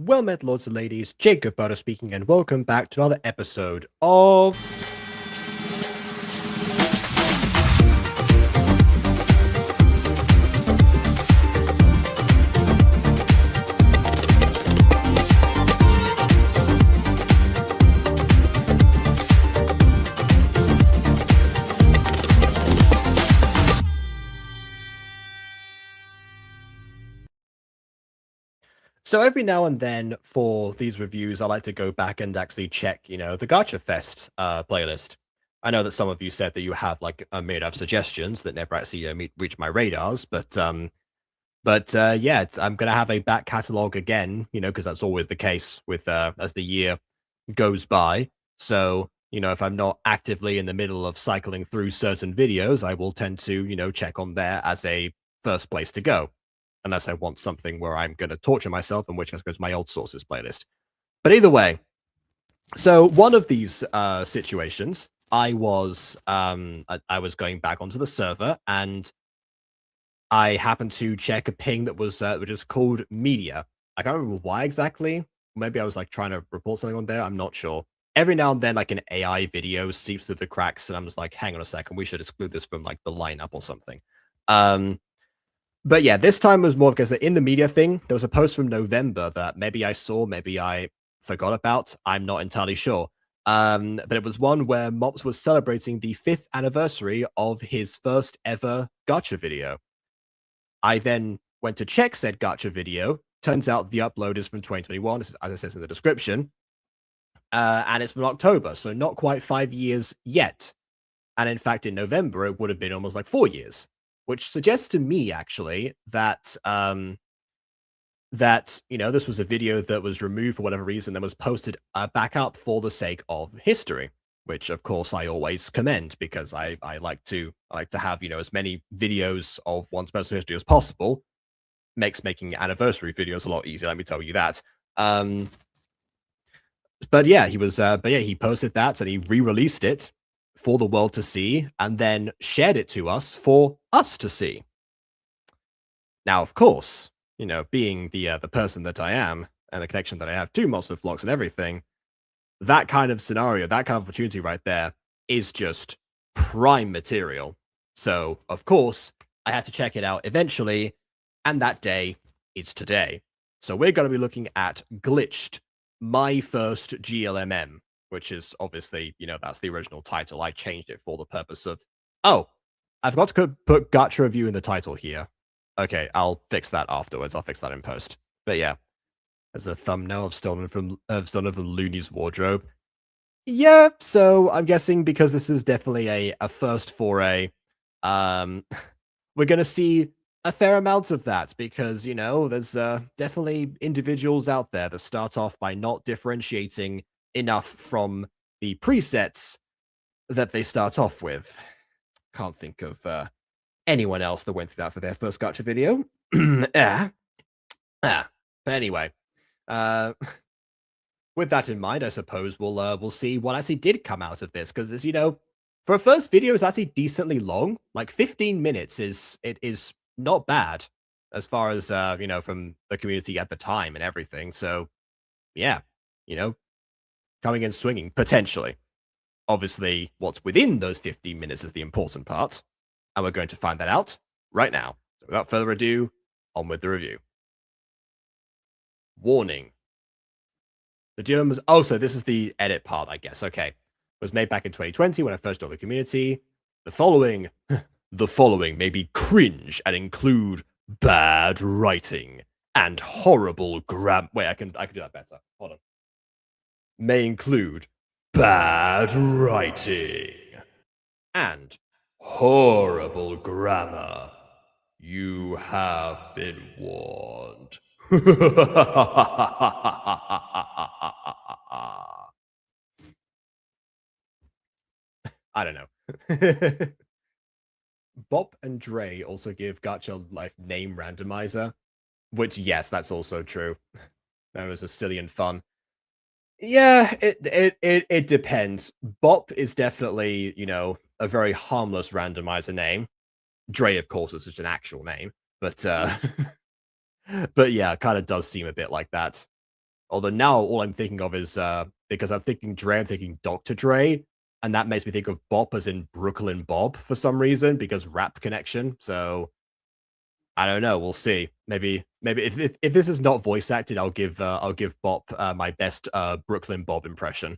Well met, lords and ladies, Jacob Butter speaking, and welcome back to another episode of... So every now and then for these reviews, I like to go back and actually check, the GachaFest playlist. I know that some of you said that you have like a myriad of suggestions that never actually reach my radars, but yeah, I'm gonna have a back catalog again, because that's always the case with as the year goes by. So if I'm not actively in the middle of cycling through certain videos, I will tend to check on there as a first place to go unless I want something where I'm going to torture myself, in which case goes my old sources playlist. But either way, so one of these situations, I was going back onto the server and I happened to check a ping that was which is called media. I can't remember why exactly. Maybe I was like trying to report something on there. I'm not sure. Every now and then, like an AI video seeps through the cracks, and I'm just like, hang on a second, we should exclude this from like the lineup or something. But yeah, this time was more because in the media thing, there was a post from November that maybe I saw, maybe I forgot about. I'm not entirely sure. But it was one where Mops was celebrating the 5th anniversary of his first ever Gacha video. I then went to check said Gacha video. Turns out the upload is from 2021, as it says in the description. And it's from October, so not quite 5 years yet. And in fact, in November, it would have been almost like 4 years. Which suggests to me, actually, that this was a video that was removed for whatever reason and was posted back up for the sake of history, which of course I always commend because I like to have as many videos of one's personal history as possible. Makes making anniversary videos a lot easier. Let me tell you that. But yeah, he posted that and he re-released it for the world to see, and then shared it to us for us to see. Now, of course, being the person that I am and the connection that I have to MopsMcFlops and everything, that kind of scenario, that kind of opportunity right there is just prime material. So, of course, I had to check it out eventually, and that day is today. So we're going to be looking at Glitched, my first GLMM, which is obviously, that's the original title. I changed it for the purpose of... Oh, I forgot to put Gacha review in the title here. Okay, I'll fix that afterwards. I'll fix that in post. But yeah, as a thumbnail of stolen from Looney's wardrobe. Yeah, so I'm guessing because this is definitely a first foray, we're going to see a fair amount of that because, there's definitely individuals out there that start off by not differentiating enough from the presets that they start off with. Can't think of anyone else that went through that for their first Gacha video. But anyway, with that in mind, I suppose we'll see what actually did come out of this because, as for a first video, it's actually decently long. Like 15 minutes is not bad as far as from the community at the time and everything. So yeah, coming in swinging, potentially. Obviously, what's within those 15 minutes is the important part, and we're going to find that out right now. So without further ado, on with the review. Warning. The DOM was... Oh, so this is the edit part, I guess. Okay. It was made back in 2020 when I first joined the community. The following may be cringe and include bad writing and horrible Wait, I can do that better. Hold on. May include bad writing and horrible grammar. You have been warned. I don't know. Bop and Dre also give Gacha Life name randomizer, which, yes, that's also true. That was a silly and fun. Yeah, it depends. Bop is definitely, a very harmless randomizer name. Dre, of course, is just an actual name, but but yeah, it kind of does seem a bit like that. Although now all I'm thinking of is because I'm thinking Dre, I'm thinking Dr. Dre, and that makes me think of Bop as in Brooklyn Bob for some reason because rap connection. So I don't know. We'll see. Maybe if this is not voice acted, I'll give Bop my best Brooklyn Bob impression.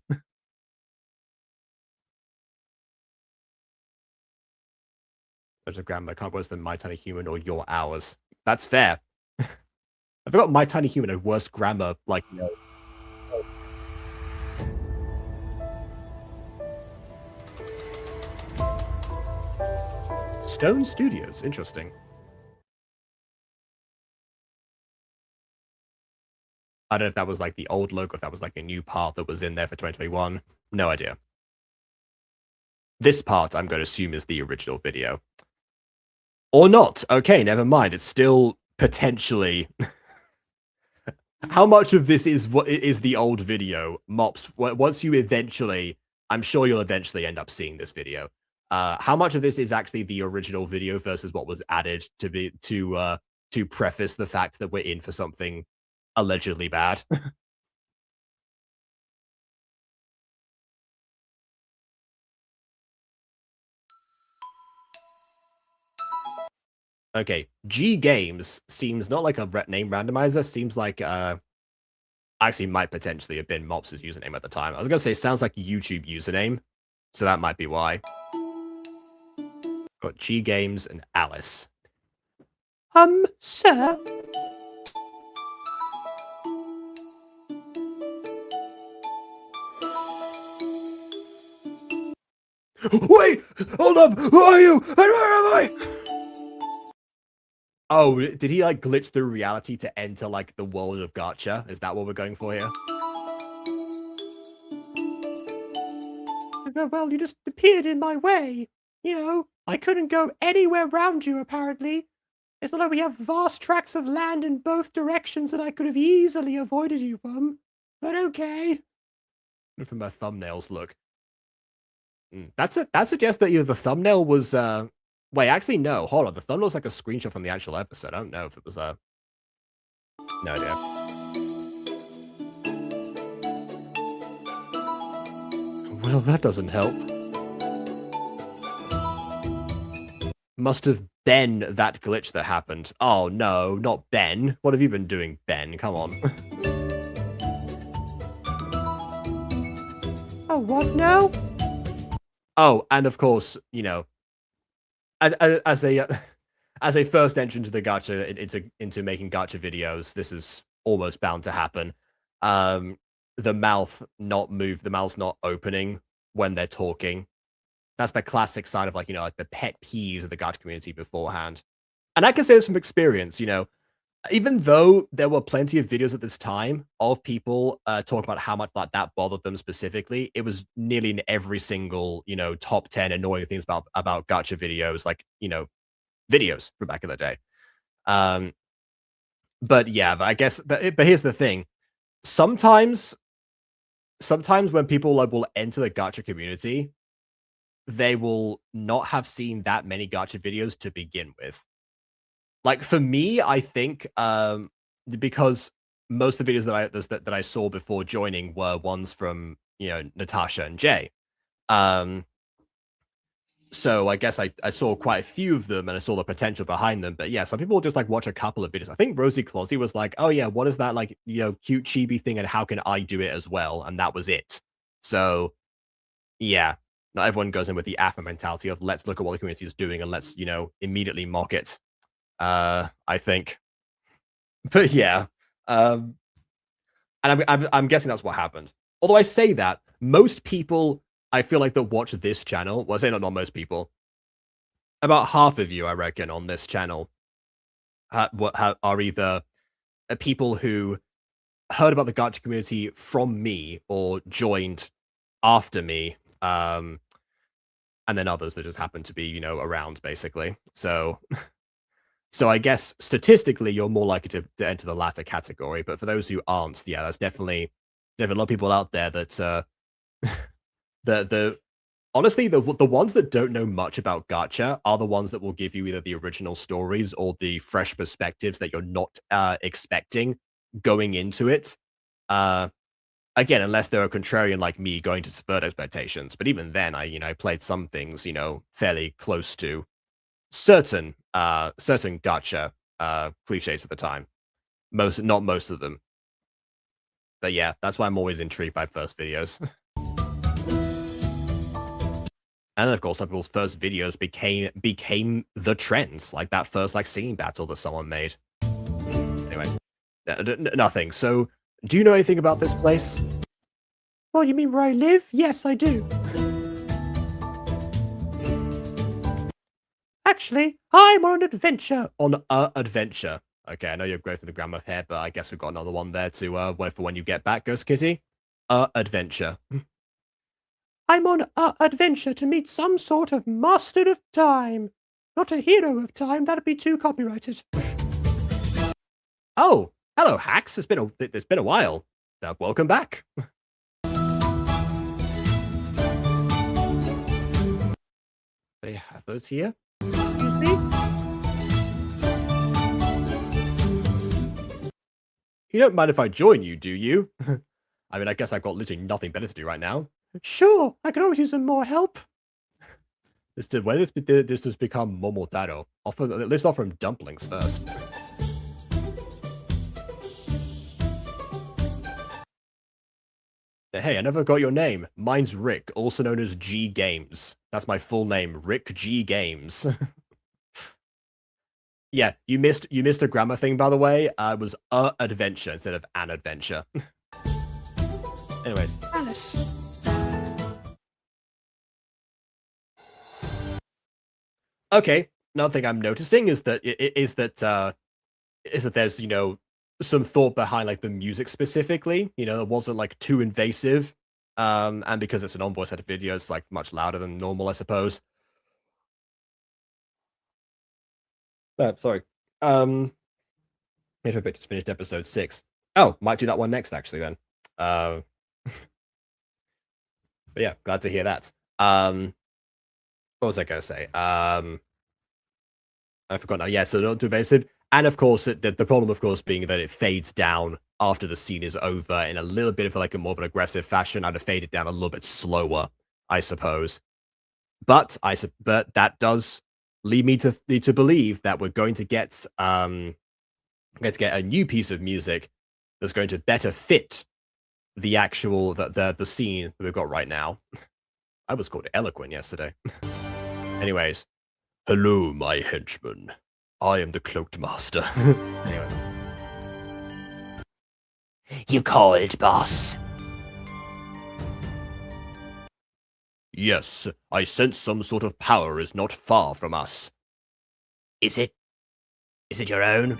There's a grammar can't worse than My Tiny Human or Your Hours. That's fair. I forgot My Tiny Human had worse grammar. Like Stone Studios. Interesting. I don't know if that was like the old logo, if that was like a new part that was in there for 2021. No idea. This part, I'm going to assume, is the original video. Or not. Okay, never mind. It's still potentially. How much of this is what is the old video? Mops, once you eventually, I'm sure you'll eventually end up seeing this video. How much of this is actually the original video versus what was added to preface the fact that we're in for something allegedly bad? Okay, G Games seems not like a name randomizer. Seems like actually might potentially have been Mops' username at the time. I was gonna say sounds like a YouTube username, so that might be why. Got G Games and Alice. Sir. Wait! Hold up! Who are you? And where am I? Oh, did he like glitch through reality to enter like the world of Gacha? Is that what we're going for here? Well, you just appeared in my way. You know, I couldn't go anywhere around you, apparently. It's not like we have vast tracts of land in both directions that I could have easily avoided you from. But okay. From my thumbnails look. That suggests that either the thumbnail was wait, actually no, hold on. The thumbnail's like a screenshot from the actual episode. I don't know if it was no idea. Well, that doesn't help. Must have been that glitch that happened. Oh no, not Ben. What have you been doing, Ben? Come on. Oh, what now? Oh, and of course, you know, as a as a first entrant to the gacha into making gacha videos, this is almost bound to happen. The mouth's not opening when they're talking. That's the classic sign of like, you know, like the pet peeves of the gacha community beforehand. And I can say this from experience, you know, even though there were plenty of videos at this time of people talking about how much like that bothered them specifically, it was nearly in every single, you know, top 10 annoying things about gacha videos, like, you know, videos from back in the day. Um, but yeah, but I guess, but here's the thing. Sometimes when people like will enter the gacha community, they will not have seen that many gacha videos to begin with. Like for me, I think because most of the videos that I saw before joining were ones from, you know, Natasha and Jay. So I guess I saw quite a few of them and I saw the potential behind them. But yeah, some people just like watch a couple of videos. I think Rosie Closey was like, "Oh yeah, what is that like, you know, cute chibi thing and how can I do it as well?" And that was it. So yeah, not everyone goes in with the alpha mentality of let's look at what the community is doing and let's, you know, immediately mock it. I think. But yeah, and I'm guessing that's what happened. Although I say that most people, I feel like that watch this channel. Well, I say not most people. About half of you, I reckon, on this channel, are either people who heard about the gacha community from me or joined after me, and then others that just happen to be, you know, around basically. So I guess statistically, you're more likely to enter the latter category. But for those who aren't, yeah, that's definitely a lot of people out there that the honestly the ones that don't know much about gacha are the ones that will give you either the original stories or the fresh perspectives that you're not expecting going into it. Again, unless they're a contrarian like me going to subvert expectations. But even then, I played some things, fairly close to certain gacha cliches at the time. Not most of them. But yeah, that's why I'm always intrigued by first videos. And of course, some people's first videos became the trends, like that first singing battle that someone made. Anyway, nothing. So, do you know anything about this place? Well, you mean where I live? Yes, I do. Actually, I'm on an adventure. On a adventure. Okay, I know you're going through the grammar here, but I guess we've got another one there to wait for when you get back, Ghost Kitty. Adventure. I'm on a adventure to meet some sort of master of time. Not a hero of time, that'd be too copyrighted. Oh, hello, Hacks. It's been a while. Welcome back. They have those here. Excuse me? You don't mind if I join you, do you? I mean, I guess I've got literally nothing better to do right now. Sure, I can always use some more help. When this has become Momotaro, let's offer him dumplings first. Hey, I never got your name. Mine's Rick, also known as G Games. That's my full name, Rick G Games. Yeah, you missed a grammar thing, by the way. It was a adventure instead of an adventure. Anyways, Alice. Okay, another thing I'm noticing is that there's some thought behind the music specifically. It wasn't too invasive, and because it's an on-voice set of videos, it's much louder than normal, I suppose. Sorry. Maybe I just finished episode 6. Oh, might do that one next actually then. But yeah, glad to hear that. What was I going to say? I forgot now. Yeah, so not too invasive. And of course, the problem, of course, being that it fades down after the scene is over in a little bit of a more of an aggressive fashion. I'd have faded down a little bit slower, I suppose. But that does lead me to believe that we're going to get a new piece of music that's going to better fit the actual the scene that we've got right now. I was called eloquent yesterday. Anyways, hello, my henchman. I am the cloaked master. Anyway. You called, boss? Yes, I sense some sort of power is not far from us. Is it? Is it your own?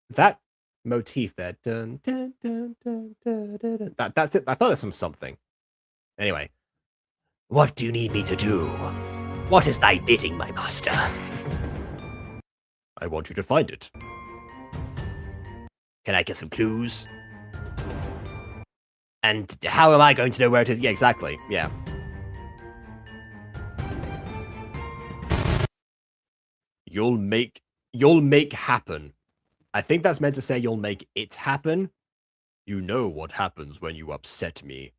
That motif there. Dun, dun, dun, dun, dun, dun, dun. That's it. I thought there was something. Anyway. What do you need me to do? What is thy bidding, my master? I want you to find it. Can I get some clues? And how am I going to know where it is? Yeah, exactly. Yeah. You'll make happen. I think that's meant to say you'll make it happen. You know what happens when you upset me.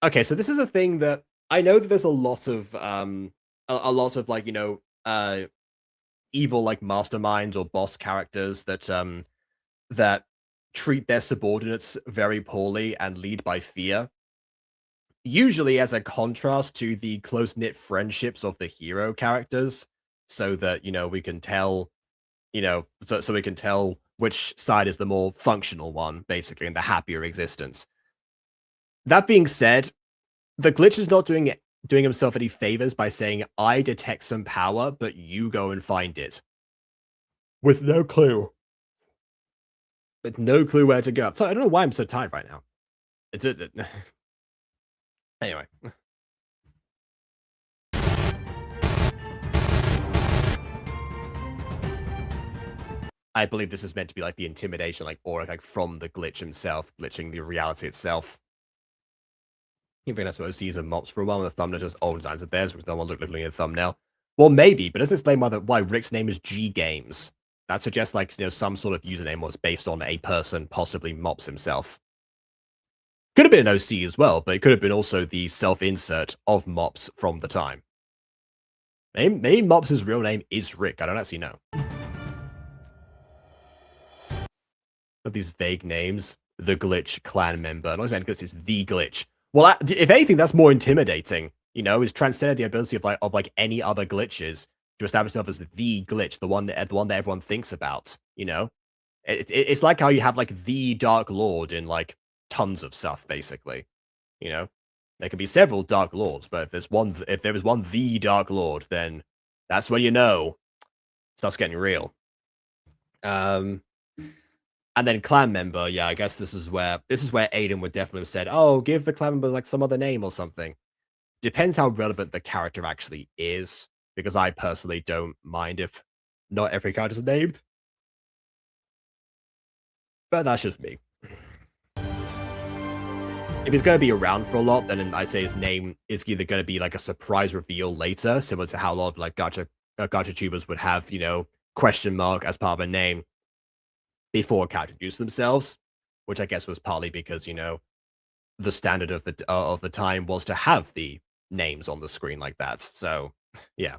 Okay, so this is a thing that I know that there's a lot of evil masterminds or boss characters that treat their subordinates very poorly and lead by fear. Usually as a contrast to the close-knit friendships of the hero characters, so that we can tell so we can tell which side is the more functional one, basically, in the happier existence. That being said, the glitch is not doing himself any favors by saying, I detect some power, but you go and find it. With no clue. With no clue where to go. So I don't know why I'm so tired right now. Anyway. I believe this is meant to be the intimidation, or from the glitch himself, glitching the reality itself. You think that's what sees of Mops for a while, and the thumbnail just old designs of theirs, because no one looking at the thumbnail. Well, maybe, but it doesn't explain why Rick's name is G Games. that suggests like some sort of username was based on a person, possibly Mops himself. Could have been an OC as well, but it could have been also the self-insert of Mops from the time. Maybe Mops' real name is Rick. I don't actually know. Of these vague names, the Glitch clan member. Not exactly because it's the Glitch. Well, if anything, that's more intimidating. It's transcended the ability of any other glitches to establish itself as the Glitch, the one that everyone thinks about. It's like how you have like the Dark Lord in like tons of stuff, basically. There can be several Dark Lords, but if there is one the Dark Lord, then that's when it starts getting real. And then clan member, yeah, I guess this is where Aiden would definitely have said, "Oh, give the clan member like some other name or something." Depends how relevant the character actually is, because I personally don't mind if not every character is named. But that's just me. If he's going to be around for a lot, then I'd say his name is either going to be like a surprise reveal later, similar to how a lot of like gacha tubers would have, question mark as part of a name before a character introduced themselves, which I guess was partly because, the standard of the time was to have the names on the screen like that. So, yeah.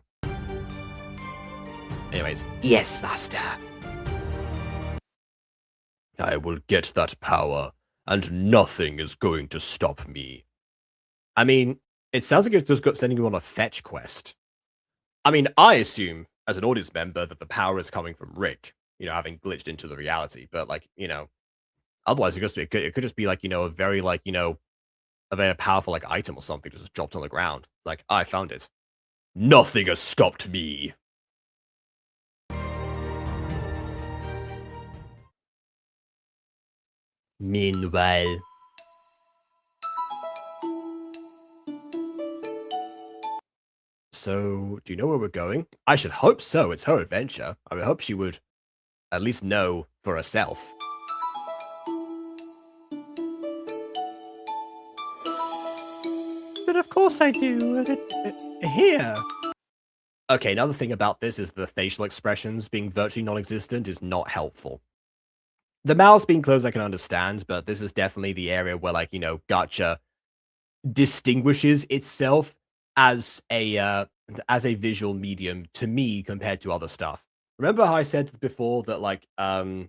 Anyways, yes, master. I will get that power, and nothing is going to stop me. I mean, it sounds like it's just sending you on a fetch quest. I mean, I assume, as an audience member, that the power is coming from Rick, having glitched into the reality. But, like, otherwise it could just be, like, a very, like, a very powerful, like, item or something just dropped on the ground. It's like, I found it. Nothing has stopped me. Meanwhile, so do you know where we're going? I should hope so. It's her adventure. I would hope she would at least know for herself. But of course I do. Here. Okay, another thing about this is the facial expressions being virtually non-existent is not helpful. The mouths being closed I can understand, but this is definitely the area where, like, Gacha distinguishes itself as a visual medium to me compared to other stuff. Remember how I said before that, like, that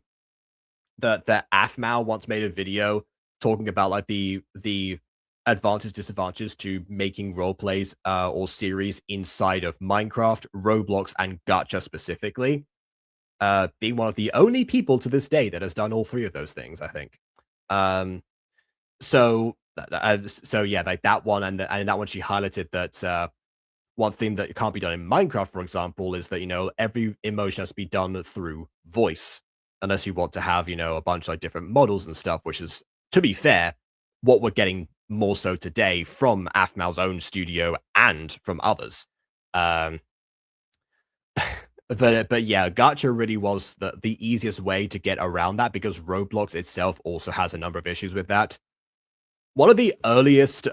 Afmao once made a video talking about like the disadvantages to making roleplays or series inside of Minecraft, Roblox, and Gacha specifically. Being one of the only people to this day that has done all three of those things, I think. So yeah, like that one, and that one she highlighted that one thing that can't be done in Minecraft, for example, is that every emotion has to be done through voice, unless you want to have a bunch of like different models and stuff, which is, to be fair, what we're getting more so today from Afmao's own studio and from others. But yeah, Gacha really was the easiest way to get around that, because Roblox itself also has a number of issues with that. One of the earliest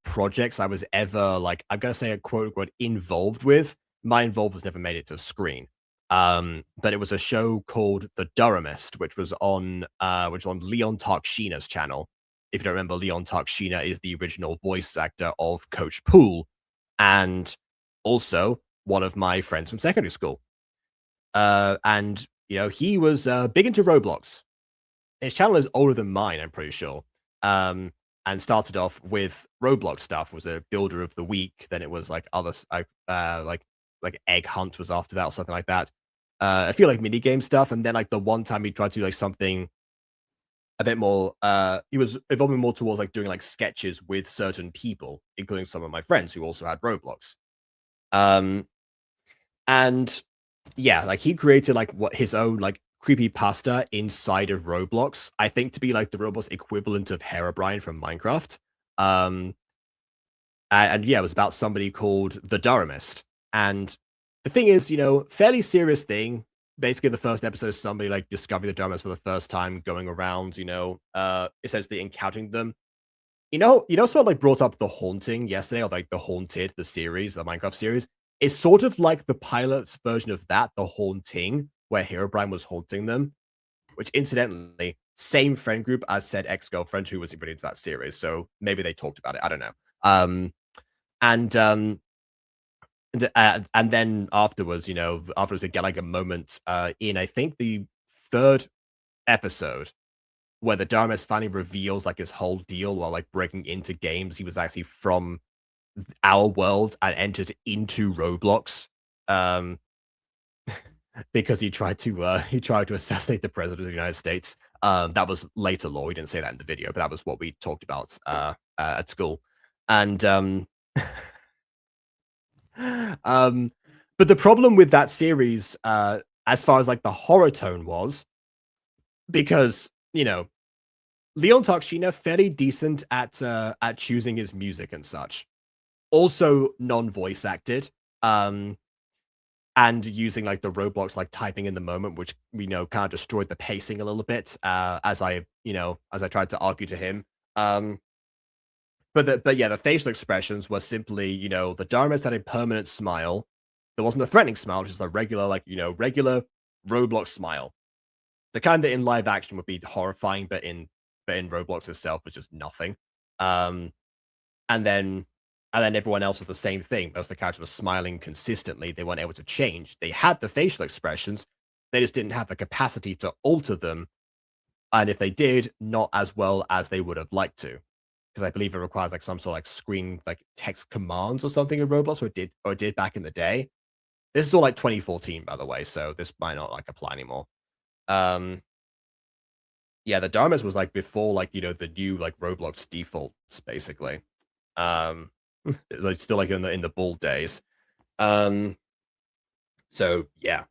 projects I was ever, like, I'm gonna say a quote unquote involved with, my involvement was never made it to screen. But it was a show called The Durhamist, which was on Leon Tarkshina's channel. If you don't remember, Leon Tarkshina is the original voice actor of Coach Poole, and also one of my friends from secondary school. And he was big into Roblox. His channel is older than mine, I'm pretty sure. And started off with Roblox stuff. Was a builder of the week. Then it was like other like Egg Hunt was after that or something like that. I feel like mini game stuff. And then like the one time he tried to do like something a bit more. He was evolving more towards like doing like sketches with certain people, including some of my friends who also had Roblox. And yeah, like he created like what his own like creepypasta inside of Roblox, I think, to be like the Roblox equivalent of Herobrine from Minecraft. And yeah, it was about somebody called the Durhamist. And the thing is, fairly serious thing. Basically, the first episode is somebody like discovering the Durhamist for the first time, going around, essentially encountering them. Someone like brought up The Haunting yesterday, or like The Haunted, the series, the Minecraft series. It's sort of like the pilot's version of that, The Haunting, where Herobrine was haunting them, which incidentally, same friend group as said ex-girlfriend who was really into that series. So maybe they talked about it. I don't know. And and then afterwards, afterwards we get like a moment in I think the third episode where the Dharmas finally reveals like his whole deal while like breaking into games. He was actually from our world and entered into Roblox. Because he tried to assassinate the president of the United States. That was later law. We didn't say that in the video, but that was what we talked about at school. And but the problem with that series, as far as like the horror tone was, because Leon Takshina fairly decent at choosing his music and such, also non-voice acted. And using like the Roblox like typing in the moment, which kind of destroyed the pacing a little bit, as I tried to argue to him. But yeah, the facial expressions were simply, the Dharmas had a permanent smile. There wasn't a threatening smile, which is a regular, regular Roblox smile. The kind that in live action would be horrifying, but in Roblox itself was just nothing. And then everyone else was the same thing. Most of the characters were smiling consistently. They weren't able to change. They had the facial expressions. They just didn't have the capacity to alter them. And if they did, not as well as they would have liked to. Because I believe it requires like some sort of like screen, like text commands or something in Roblox, or it did back in the day. This is all like 2014, by the way, so this might not like apply anymore. Yeah, the Dharmas was like before like, the new like Roblox defaults, basically. Like still like in the bald days. So yeah.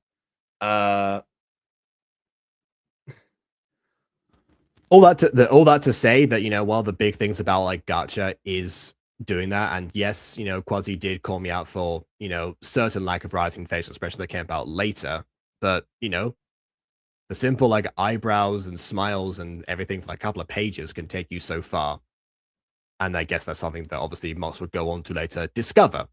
All that to say that one of the big things about like Gacha is doing that, and yes, Quasi did call me out for certain lack of writing facial expressions that came about later, but the simple like eyebrows and smiles and everything for like a couple of pages can take you so far. And I guess that's something that obviously Mops would go on to later discover.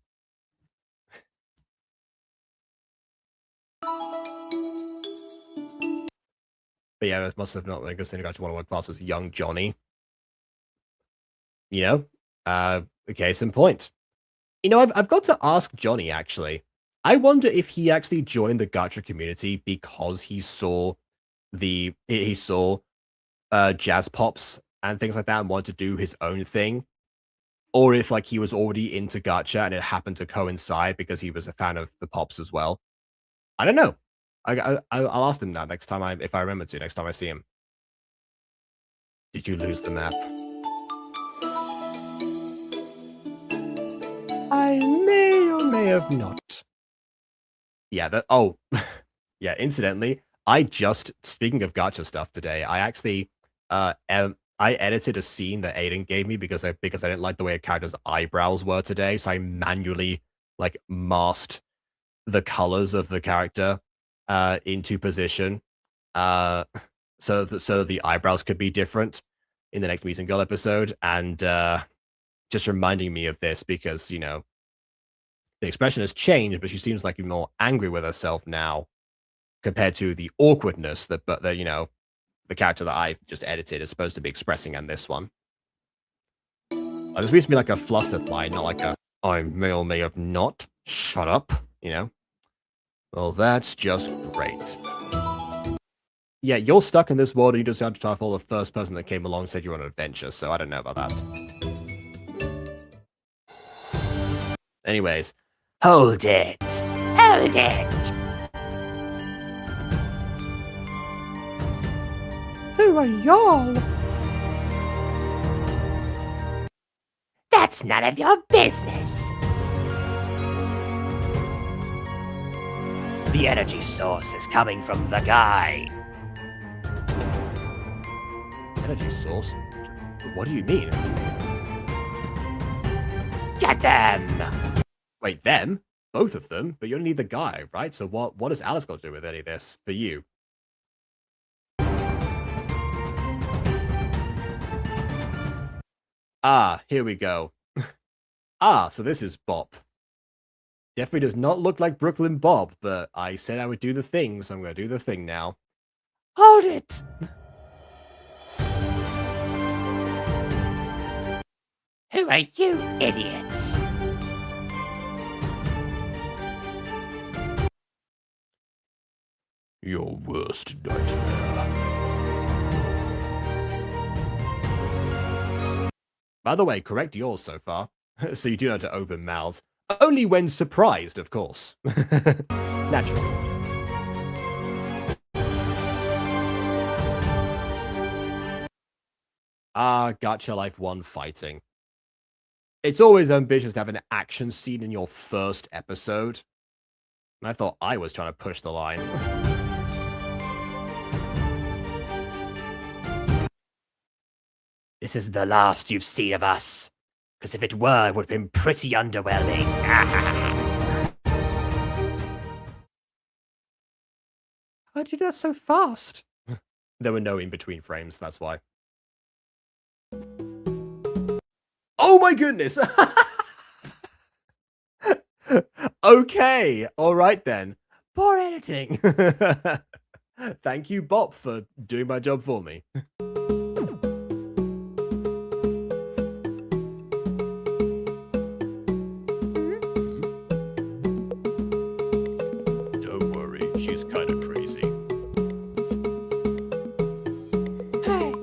But yeah, it must have not been a good thing to go to one of my classes, young Johnny. Case in point. I've got to ask Johnny, actually. I wonder if he actually joined the Gacha community because he saw jazz pops and things like that and wanted to do his own thing. Or if like he was already into Gacha and it happened to coincide because he was a fan of the pops as well. I don't know. I'll ask him that next time if I remember to, next time I see him. Did you lose the map? I may or may have not. Yeah, yeah, incidentally, speaking of Gacha stuff today, I actually, I edited a scene that Aiden gave me because I didn't like the way a character's eyebrows were today, so I manually, like, masked the colors of the character into position, so the eyebrows could be different in the next Meeting Girl episode, and just reminding me of this because, the expression has changed, but she seems like more angry with herself now compared to the awkwardness that the character that I just edited is supposed to be expressing in this one. This needs to be like a flustered line, not like a I may or may have not. Shut up, Well, that's just great. Yeah, you're stuck in this world and you just had to follow the first person that came along and said you're on an adventure, so I don't know about that. Anyways, hold it. Hold it. Who are y'all? That's none of your business. The energy source is coming from the guy. Energy source? What do you mean? Get them! Wait, them? Both of them? But you only need the guy, right? So what does Alice got to do with any of this for you? Ah, here we go. So this is Bop. Definitely does not look like Brooklyn Bob, but I said I would do the thing, so I'm gonna do the thing now. Hold it! Who are you idiots? Your worst nightmare. By the way, correct yours so far. So you do know to open mouths. Only when surprised, of course. Naturally. Gacha Life 1 fighting. It's always ambitious to have an action scene in your first episode. And I thought I was trying to push the line. This is the last you've seen of us. Because if it were, it would have been pretty underwhelming. How'd you do that so fast? There were no in-between frames, that's why. Oh my goodness! Okay, alright then. Poor editing. Thank you, Bop, for doing my job for me. Don't worry, she's kind of crazy. Hey.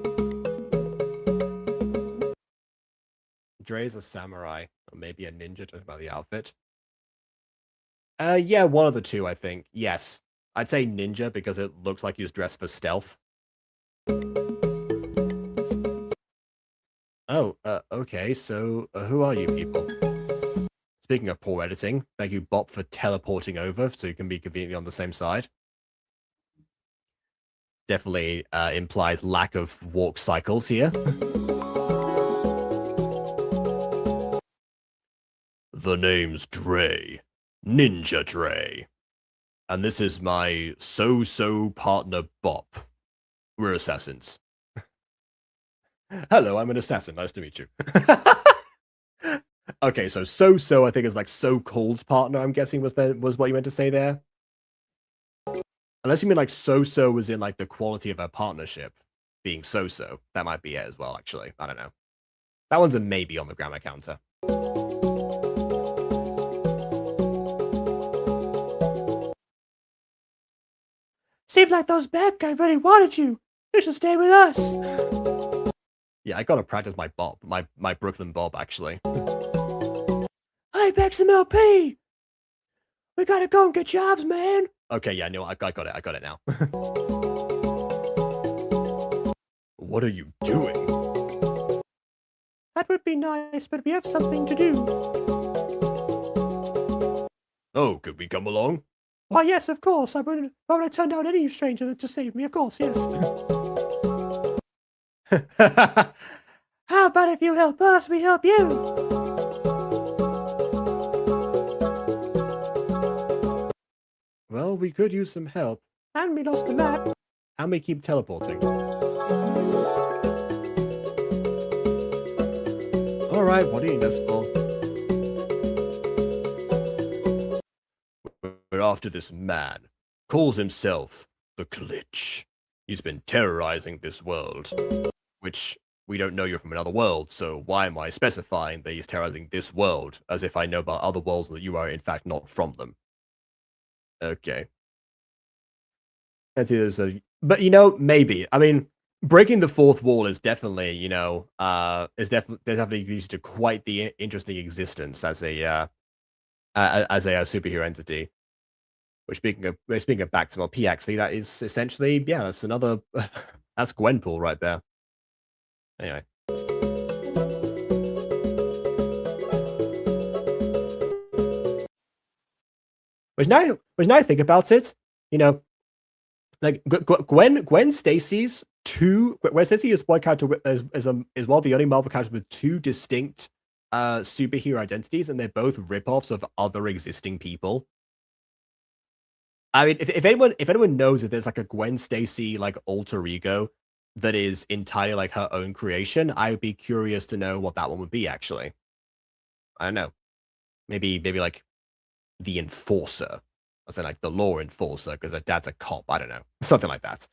Dre's a samurai, or maybe a ninja, judging by the outfit. Yeah, one of the two, I think. Yes. I'd say ninja because it looks like he's dressed for stealth. Oh, okay, so who are you people? Speaking of poor editing, thank you, Bop, for teleporting over so you can be conveniently on the same side. Definitely implies lack of walk cycles here. The name's Dre. Ninja Dre. And this is my so-so partner, Bop. We're assassins. Hello, I'm an assassin. Nice to meet you. Okay, so I think is like so-called partner, I'm guessing was what you meant to say there. Unless you mean like so-so was in like the quality of a partnership being so-so. That might be it as well, actually. I don't know. That one's a maybe on the grammar counter. Seems like those bad guys really wanted you. You should stay with us. Yeah, I gotta practice my Bob, my Brooklyn Bob, actually. Hey, MopsMcFlops! We gotta go and get jobs, man. Okay, yeah, no, I got it. I got it now. What are you doing? That would be nice, but we have something to do. Oh, could we come along? Why, yes, of course. I would have turned down any stranger to save me, of course, yes. How about if you help us, we help you? Well, we could use some help. And we lost the map. And we keep teleporting. Alright, what do you need us for? We're after this man. Calls himself the Glitch. He's been terrorizing this world. Which, we don't know you're from another world, so why am I specifying that he's terrorizing this world, as if I know about other worlds and that you are in fact not from them? Okay. But you know, maybe. I mean, breaking the fourth wall is definitely, you know, there's definitely leads to quite the interesting existence as a superhero entity. Which speaking of back to LP, actually, that is essentially, yeah, that's another that's Gwenpool right there. Anyway. Which now I think about it, you know, like Gwen Stacy's Gwen Stacy is one character is one of the only Marvel characters with two distinct superhero identities, and they're both ripoffs of other existing people. I mean, if anyone knows if there's like a Gwen Stacy like alter ego that is entirely like her own creation, I would be curious to know what that one would be. Actually, I don't know. Maybe like the enforcer. I say like the law enforcer because her dad's a cop. I don't know, something like that.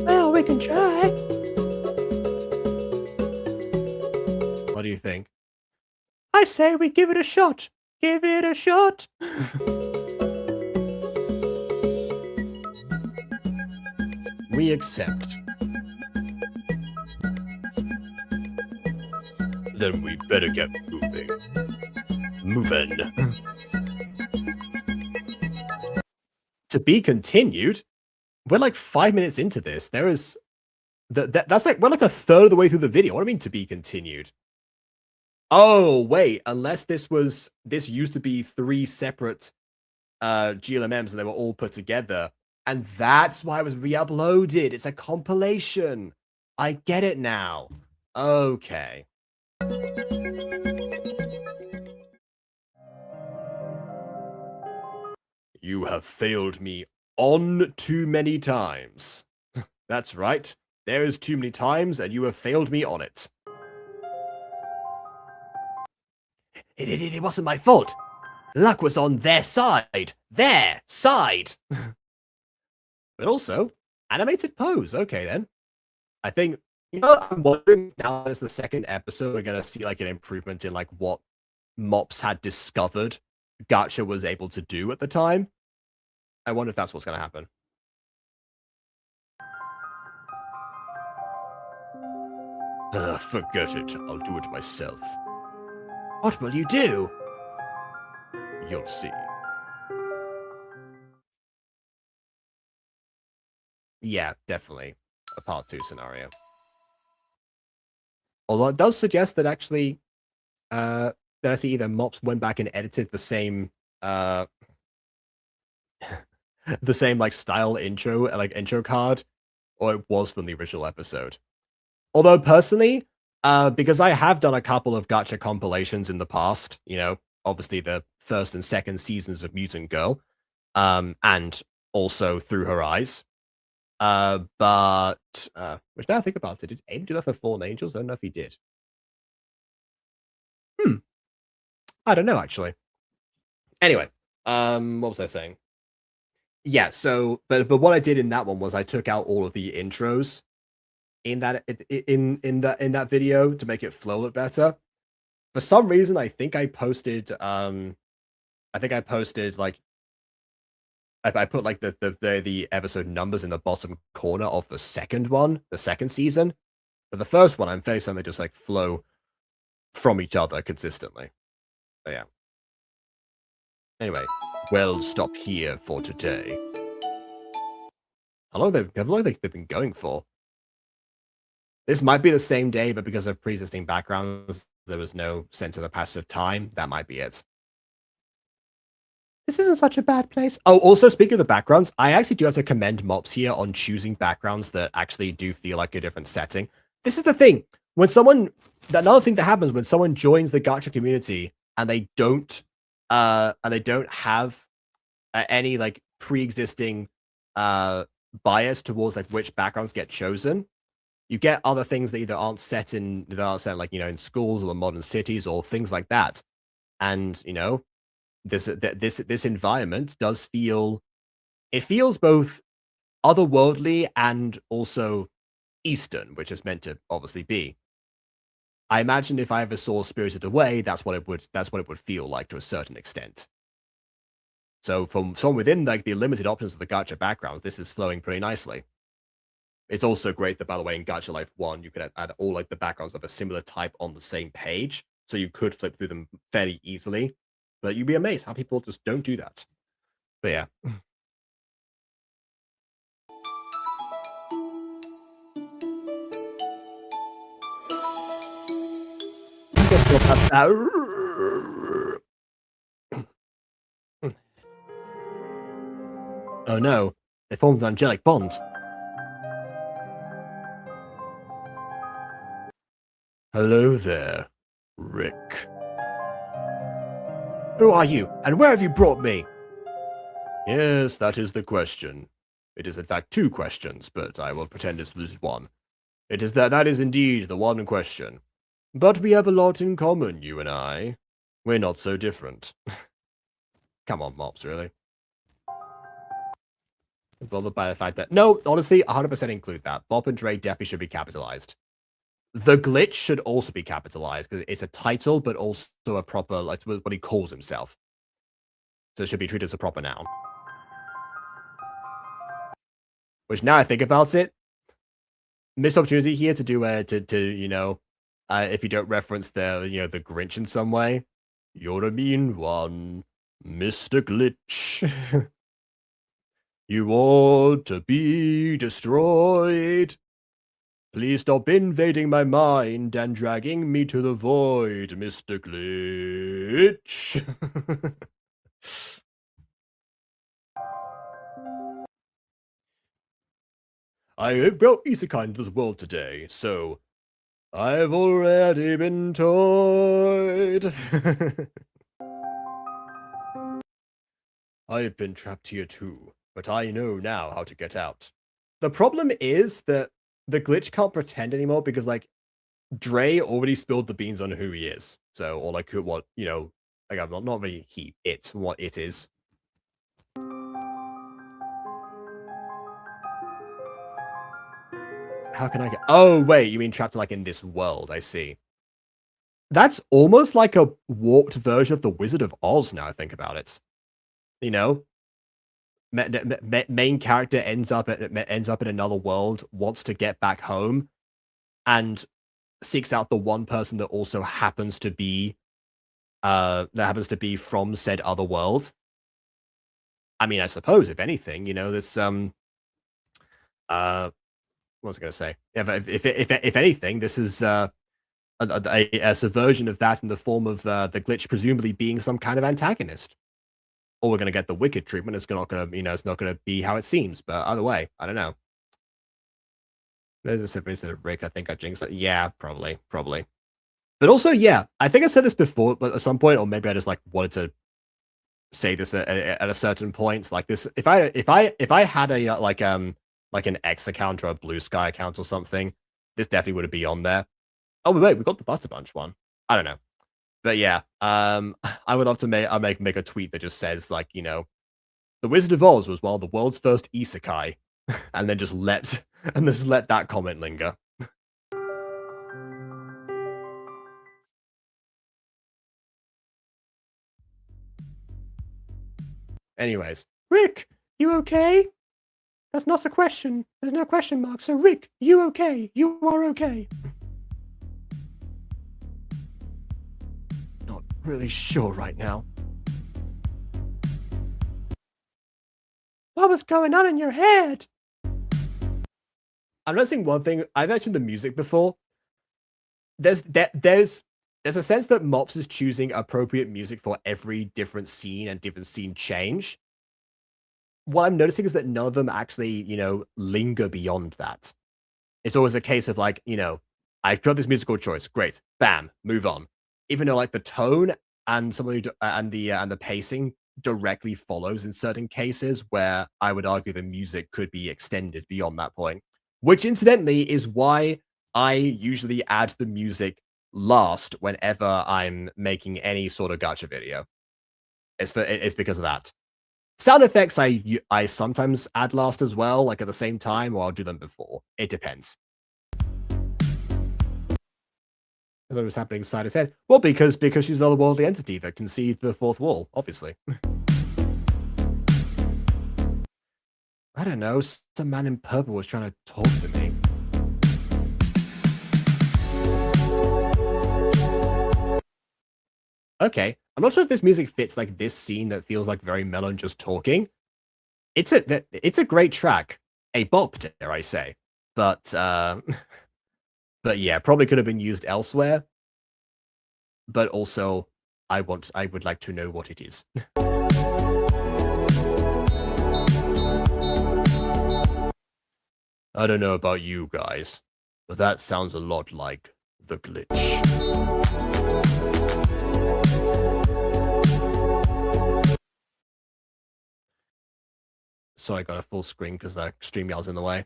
Well, we can try. What do you think? I say we give it a shot. Give it a shot. We accept. Then we better get moving. Moving. To be continued. We're like 5 minutes into this. There is that's like we're like a third of the way through the video. What do I mean to be continued? Oh wait, unless this used to be 3 separate GLMMs and they were all put together, and that's why it was re-uploaded. It's a compilation. I get it now. Okay. You have failed me on too many times. That's right. There is too many times, and you have failed me on it. It wasn't my fault. Luck was on their side. Their side. But also, animated pose. Okay, then. I think, I'm wondering now as the second episode, we're going to see like an improvement in like what Mops had discovered Gacha was able to do at the time. I wonder if that's what's going to happen. Forget it. I'll do it myself. What will you do? You'll see. Yeah, definitely. A part 2 scenario. Although it does suggest that actually, that I see either Mops went back and edited the same, the same like style intro, like intro card, or it was from the original episode. Although personally, because I have done a couple of Gacha compilations in the past, obviously the first and second seasons of Mutant Girl, and also Through Her Eyes. But which now I think about it, did Aiden do that for Fallen Angels? I don't know if he did. I don't know actually. Anyway, what was I saying? Yeah, so but what I did in that one was I took out all of the intros in that video to make it flow a little better. For some reason, I think I posted like I put like the episode numbers in the bottom corner of the second one, the second season. But the first one, I'm fairly certain they just like flow from each other consistently. But yeah. Anyway, we'll stop here for today. How long they've been going for? This might be the same day, but because of pre-existing backgrounds, there was no sense of the passage of time. That might be it. This isn't such a bad place. Oh, also, speaking of the backgrounds, I actually do have to commend Mops here on choosing backgrounds that actually do feel like a different setting. This is the thing. Another thing that happens when someone joins the Gacha community and they don't have any like pre-existing bias towards like which backgrounds get chosen, you get other things that either aren't set like, in schools or the modern cities or things like that. And, this environment does feels both otherworldly and also Eastern, which is meant to obviously be. I imagine if I ever saw Spirited Away, that's what it would feel like to a certain extent. So from within like the limited options of the Gacha backgrounds, this is flowing pretty nicely. It's also great that, by the way, in Gacha Life 1, you could add all like the backgrounds of a similar type on the same page, so you could flip through them fairly easily. But you'd be amazed how people just don't do that. But yeah. I guess we'll have that. Oh no, they formed an angelic bond. Hello there, Rick. Who are you, and where have you brought me? Yes, that is the question. It is in fact 2 questions, but I will pretend it was one. It is that is indeed the one question. But we have a lot in common, you and I. We're not so different. Come on, Mops, really? Bothered by the fact that... No, honestly, 100% include that. Bob and Dre definitely should be capitalized. The glitch should also be capitalized, because it's a title, but also a proper, like, what he calls himself. So it should be treated as a proper noun. Which, now I think about it, missed opportunity here to do, you know, if you don't reference the, you know, the Grinch in some way. You're a mean one, Mr. Glitch. You want to be destroyed. Please stop invading my mind and dragging me to the void, Mr. Glitch. I brought isekai into this world today, so I've already been toyed. I've been trapped here too, but I know now how to get out. The problem is that the glitch can't pretend anymore because, like, Dre already spilled the beans on who he is. So, or like what, you know, like, I'm not really what it is. How can I get... Oh, wait, you mean trapped, like, in this world, I see. That's almost like a warped version of the Wizard of Oz, now I think about it. You know? Main character ends up in another world, wants to get back home, and seeks out the one person that also happens to be from said other world. I mean, I suppose, if anything, you know, this what was I going to say? Yeah, if anything, this is a subversion of that in the form of the glitch presumably being some kind of antagonist. Or we're going to get the wicked treatment. It's not going to, you know, it's not going to be how it seems. But either way, I don't know. There's a simple instead of Rick. I think I jinxed it. Yeah, probably. But also, yeah, I think I said this before, but at some point, or maybe I just like wanted to say this at a certain point. Like this, if I had a like an X account or a Blue Sky account or something, this definitely would be on there. Oh wait, we got the Butter Bunch one. I don't know. But yeah, I would love to make a tweet that just says, like, you know, the Wizard of Oz was one of the world's first isekai, and then just let that comment linger. Anyways, Rick, you okay? That's not a question. There's no question mark. So Rick, you okay? You are okay. Not really sure right now. What was going on in your head? I'm noticing one thing. I've mentioned the music before. There's a sense that Mops is choosing appropriate music for every different scene and different scene change. What I'm noticing is that none of them actually, you know, linger beyond that. It's always a case of, like, you know, I've got this musical choice. Great. Bam. Move on. Even though, like, the tone and some of the and the pacing directly follows in certain cases where I would argue the music could be extended beyond that point. Which, incidentally, is why I usually add the music last whenever I'm making any sort of gacha video. It's because of that. Sound effects I sometimes add last as well, like at the same time, or I'll do them before. It depends. What was happening inside his head? Well, because she's an otherworldly entity that can see the fourth wall, obviously. I don't know, some man in purple was trying to talk to me. Okay, I'm not sure if this music fits, like, this scene that feels like very mellow and just talking. It's a great track. A bop, dare I say. But but yeah, probably could have been used elsewhere. But also, I would like to know what it is. I don't know about you guys, but that sounds a lot like the glitch. So I got a full screen because StreamYard's in the way.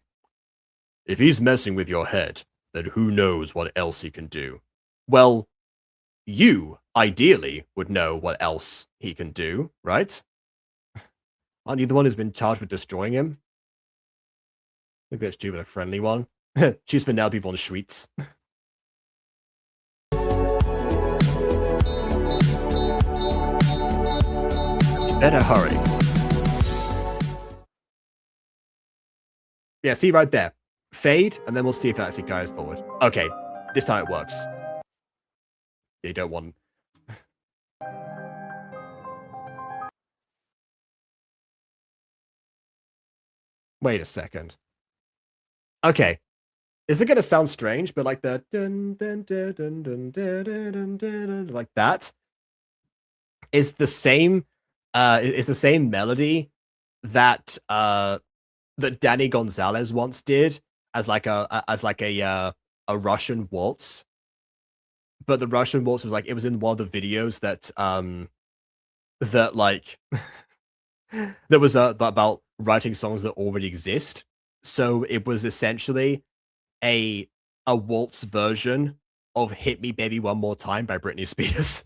if he's messing with your head, then who knows what else he can do? Well, you, ideally, would know what else he can do, right? Aren't you the one who's been charged with destroying him? I think that's stupid, a friendly one. Choose for now people on the streets. Better hurry. Yeah, see right there. Fade, and then we'll see if that actually goes forward. Okay, this time it works. You don't want... Wait a second. Okay. Is it going to sound strange, but like the... like that is the same... is the same melody that that Danny Gonzalez once did as like a Russian waltz. But the Russian waltz was like, it was in one of the videos that that like that was about writing songs that already exist. So it was essentially a waltz version of "Hit Me Baby One More Time" by Britney Spears.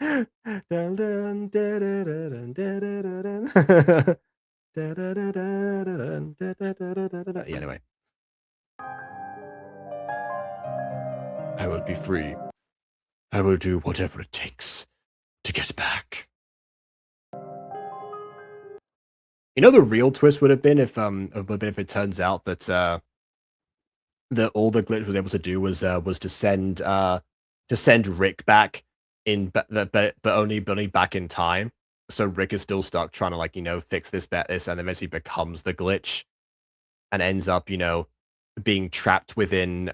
Yeah, anyway. I will be free. I will do whatever it takes to get back. You know, the real twist would have been if it turns out that that all the glitch was able to do was to send Rick back in, but only back in time. So Rick is still stuck trying to, like, you know, fix this, and eventually becomes the glitch, and ends up, you know, being trapped within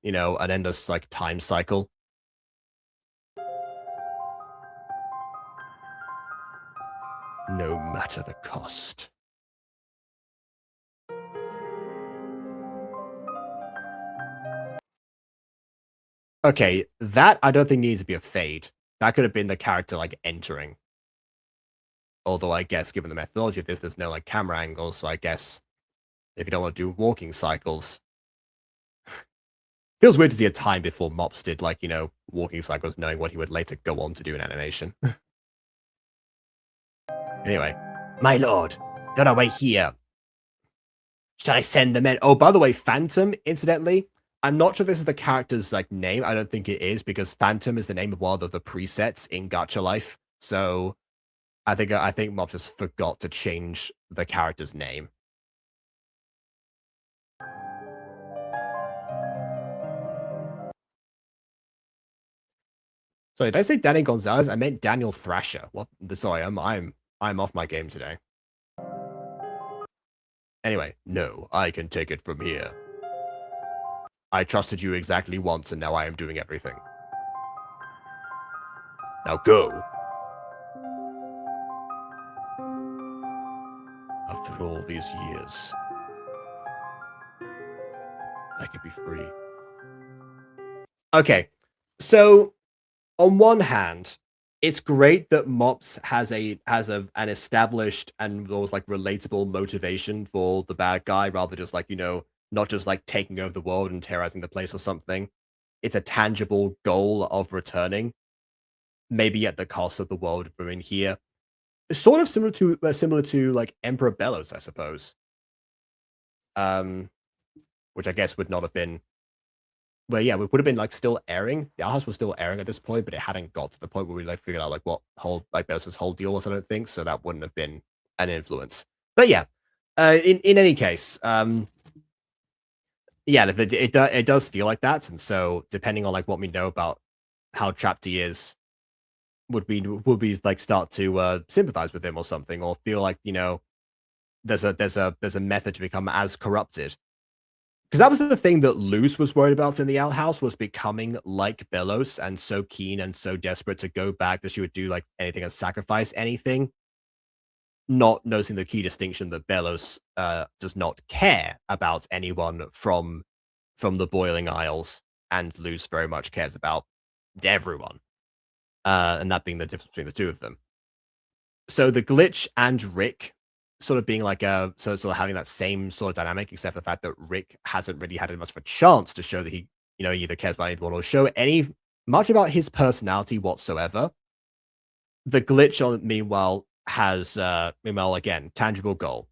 you know, an endless like time cycle. No matter the cost. Okay, that I don't think needs to be a fade. That could have been the character like entering. Although I guess given the methodology of this, there's no like camera angles, so I guess if you don't want to do walking cycles. Feels weird to see a time before Mops did, like, you know, walking cycles, knowing what he would later go on to do in animation. Anyway, my lord, they're away here. Shall I send them in? Oh, by the way, Phantom, incidentally, I'm not sure if this is the character's like name. I don't think it is, because Phantom is the name of one of the presets in Gacha Life. So I think Mops just forgot to change the character's name. Sorry, did I say Danny Gonzalez? I meant Daniel Thrasher. What? Sorry, I'm off my game today. Anyway, no, I can take it from here. I trusted you exactly once, and now I am doing everything. Now go. After all these years, I can be free. Okay, so on one hand, it's great that Mops has an established and almost like relatable motivation for the bad guy, rather just like, you know, not just like taking over the world and terrorizing the place or something. It's a tangible goal of returning, maybe at the cost of the world we're in here. It's sort of similar to like Emperor Bellows, I suppose. Which I guess would not have been. Well, yeah, it would have been like still airing. The House was still airing at this point, but it hadn't got to the point where we like figured out like what whole like Bellows' whole deal was. I don't think so. That wouldn't have been an influence. But yeah, in any case, yeah, it does feel like that, and so depending on like what we know about how trapped he is, would be like start to sympathize with him or something, or feel like, you know, there's a method to become as corrupted. Because that was the thing that Luz was worried about in the outhouse, was becoming like Bellows and so keen and so desperate to go back that she would do like anything and sacrifice anything. Not noticing the key distinction that Bellows does not care about anyone from the Boiling Isles, and Luz very much cares about everyone. And that being the difference between the two of them. So the glitch and Rick sort of being like a sort of having that same sort of dynamic, except for the fact that Rick hasn't really had much of a chance to show that he, he either cares about anyone or show any much about his personality whatsoever. The glitch on meanwhile has meanwhile again tangible goal.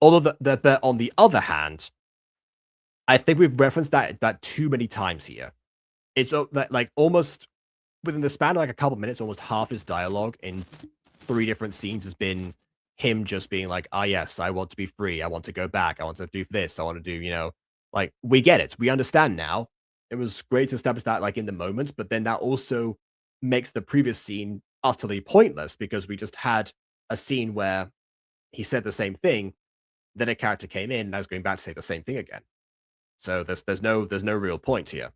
Although but on the other hand, I think we've referenced that too many times here. It's like almost within the span of like a couple minutes, almost half his dialogue in 3 different scenes has been him just being like, "Ah, yes, I want to be free. I want to go back. I want to do this. I want to do, like, we get it. We understand now. It was great to establish that like in the moment, but then that also makes the previous scene utterly pointless because we just had a scene where he said the same thing, then a character came in and I was going back to say the same thing again. So there's no real point here.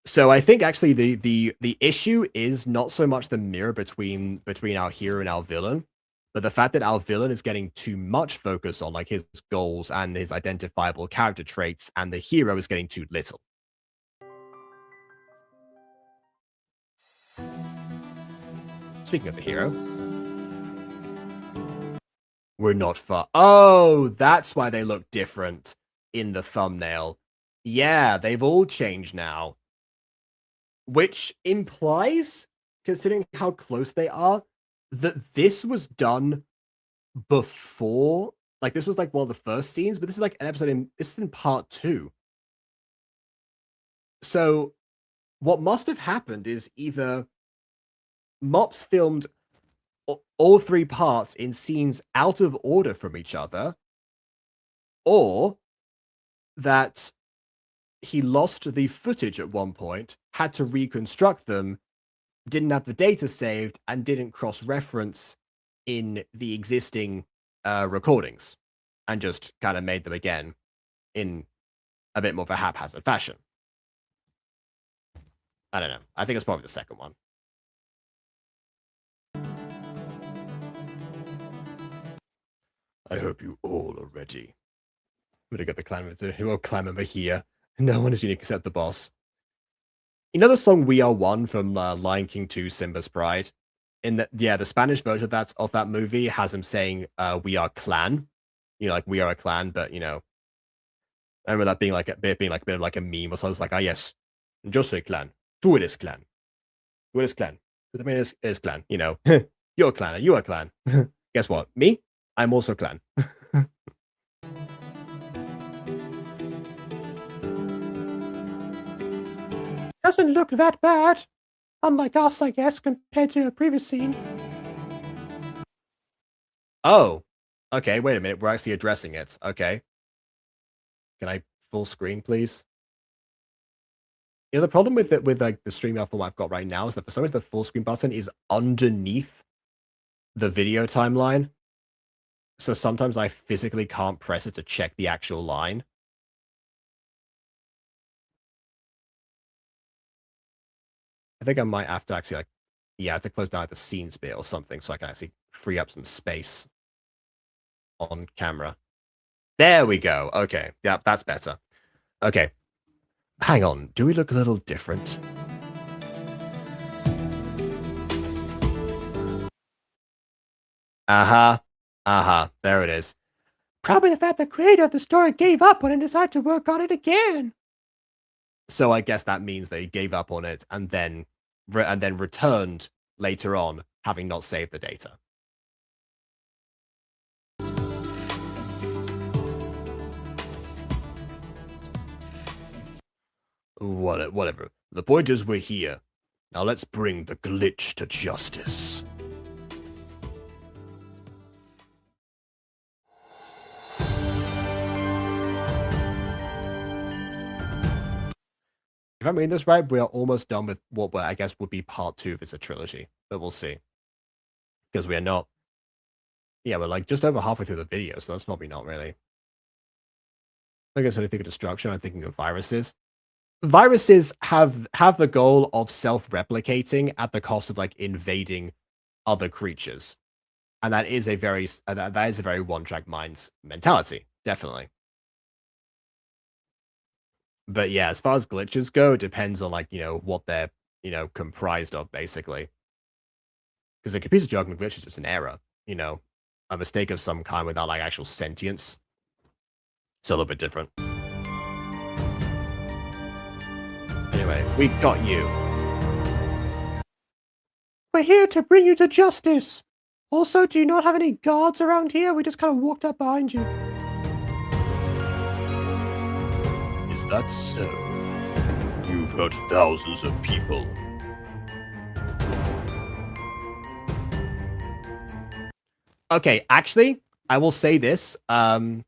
So I think actually the issue is not so much the mirror between our hero and our villain, but the fact that our villain is getting too much focus on like his goals and his identifiable character traits, and the hero is getting too little. Speaking of the hero, we're not far. Oh, that's why they look different in the thumbnail. Yeah, they've all changed now. Which implies, considering how close they are, that this was done before. Like, this was like one of the first scenes, but this is like an episode this is in part 2. So, what must have happened is either Mops filmed all 3 parts in scenes out of order from each other, or that he lost the footage at one point, had to reconstruct them, didn't have the data saved, and didn't cross-reference in the existing recordings, and just kind of made them again in a bit more of a haphazard fashion. I don't know. I think it's probably the second one. I hope you all are ready. I'm gonna get the clan member here. No one is unique except the boss. You know the song "We Are One" from Lion King 2: Simba's Pride? In that, yeah, the Spanish version of that movie has him saying "We are clan," like we are a clan. But I remember that being like a bit of like a meme or something. It's like, ah, yes, yo soy clan, tú eres clan, tú eres clan, tú también eres clan. You're a clan, you are a clan. Guess what? Me, I'm also clan. Doesn't look that bad. Unlike us, I guess, compared to a previous scene. Oh, okay, wait a minute. We're actually addressing it. Okay. Can I full screen, please? The problem with like the StreamYard format I've got right now is that for some reason the full screen button is underneath the video timeline. So sometimes I physically can't press it to check the actual line. I think I might have to actually I have to close down the scenes bit or something so I can actually free up some space on camera. There we go. Okay. Yeah, that's better. Okay. Hang on. Do we look a little different? Uh-huh. Uh-huh. There it is. Probably the fact the creator of the story gave up on it and decided to work on it again. So I guess that means they gave up on it and then returned later on, having not saved the data. Whatever. The point is we're here. Now let's bring the glitch to justice. If I'm reading this right, we are almost done with what I guess would be part 2 if it's a trilogy, but we'll see. Because we are not. Yeah, we're like just over halfway through the video, so that's probably not really. I guess when I think of destruction, I'm thinking of viruses. Viruses have the goal of self-replicating at the cost of like invading other creatures, and that is a very one-track minds mentality, definitely. But yeah, as far as glitches go, it depends on like what they're comprised of basically. Because a computer jargon glitch is just an error. you know, a mistake of some kind without like actual sentience. It's a little bit different. Anyway, we got you. We're here to bring you to justice. Also, do you not have any guards around here? We just kind of walked up behind you. Is that so? You've hurt thousands of people. Okay, actually, I will say this. That's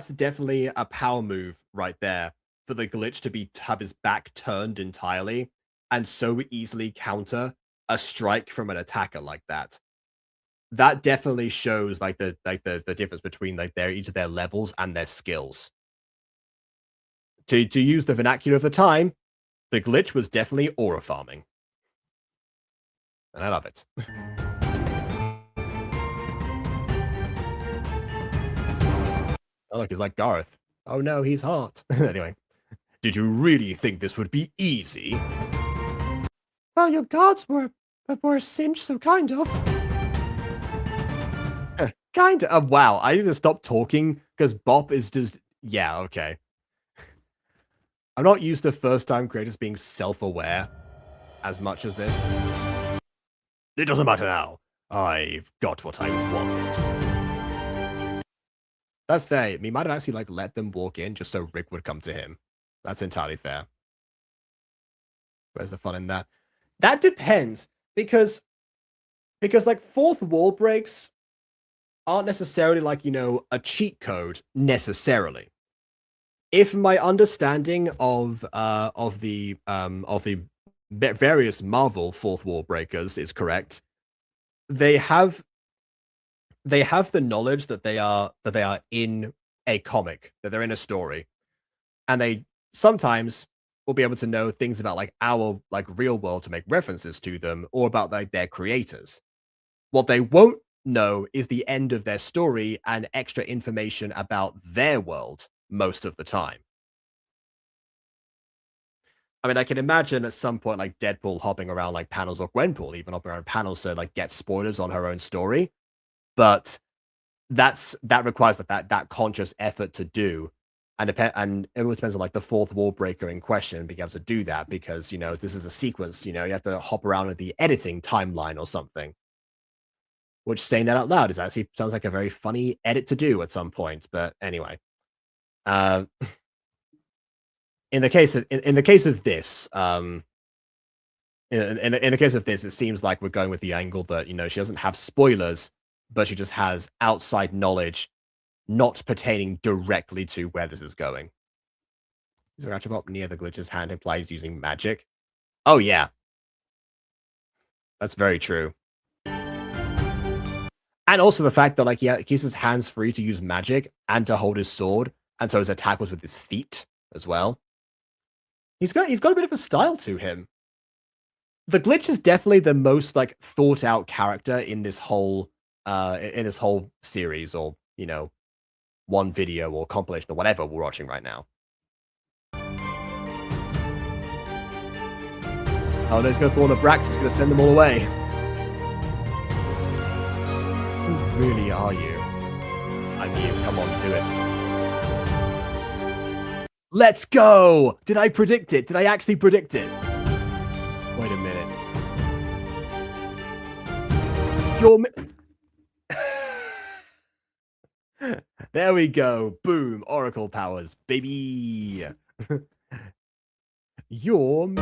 definitely a power move right there for the glitch to have his back turned entirely and so easily counter a strike from an attacker like that. That definitely shows like the difference between like each of their levels and their skills. To use the vernacular of the time, the glitch was definitely aura farming. And I love it. Oh, look, he's like Garth. Oh no, he's hot. Anyway, did you really think this would be easy? Well, your guards were a cinch, so kind of. Kind of. Wow, I need to stop talking because Bop is just. Yeah, okay. I'm not used to first-time creators being self-aware as much as this. It doesn't matter now. I've got what I want. That's fair. We might have actually like let them walk in just so Rick would come to him. That's entirely fair. Where's the fun in that? That depends because like fourth wall breaks aren't necessarily like, you know, a cheat code necessarily. If my understanding of the various Marvel fourth wall breakers is correct, they have the knowledge that they are in a comic, that they're in a story, and they sometimes will be able to know things about like our like real world to make references to them, or about like their creators. What they won't know is the end of their story and extra information about their world most of the time. I mean, I can imagine at some point like Deadpool hopping around like panels, or Gwenpool even hopping around panels to like get spoilers on her own story, but that requires that conscious effort to do, and it depends on like the fourth wall breaker in question being able to do that, because you know this is a sequence, you know, you have to hop around with the editing timeline or something. Which, saying that out loud, is actually sounds like a very funny edit to do at some point. But anyway, in the case of this, in the case of this, it seems like we're going with the angle that, you know, she doesn't have spoilers, but she just has outside knowledge not pertaining directly to where this is going. Is there actually up near the glitch's hand implies using magic? Oh yeah, that's very true. And also the fact that like he keeps his hands free to use magic and to hold his sword, and so his attack was with his feet as well. He's got a bit of a style to him. The glitch is definitely the most like thought out character in this whole series, or you know, one video or compilation or whatever we're watching right now. Oh no, he's gonna pull on a Brax, he's gonna send them all away. Who really are you? I'm you. Come on, do it. Let's go! Did I predict it? Did I actually predict it? Wait a minute. There we go. Boom. Oracle powers, baby. You're me.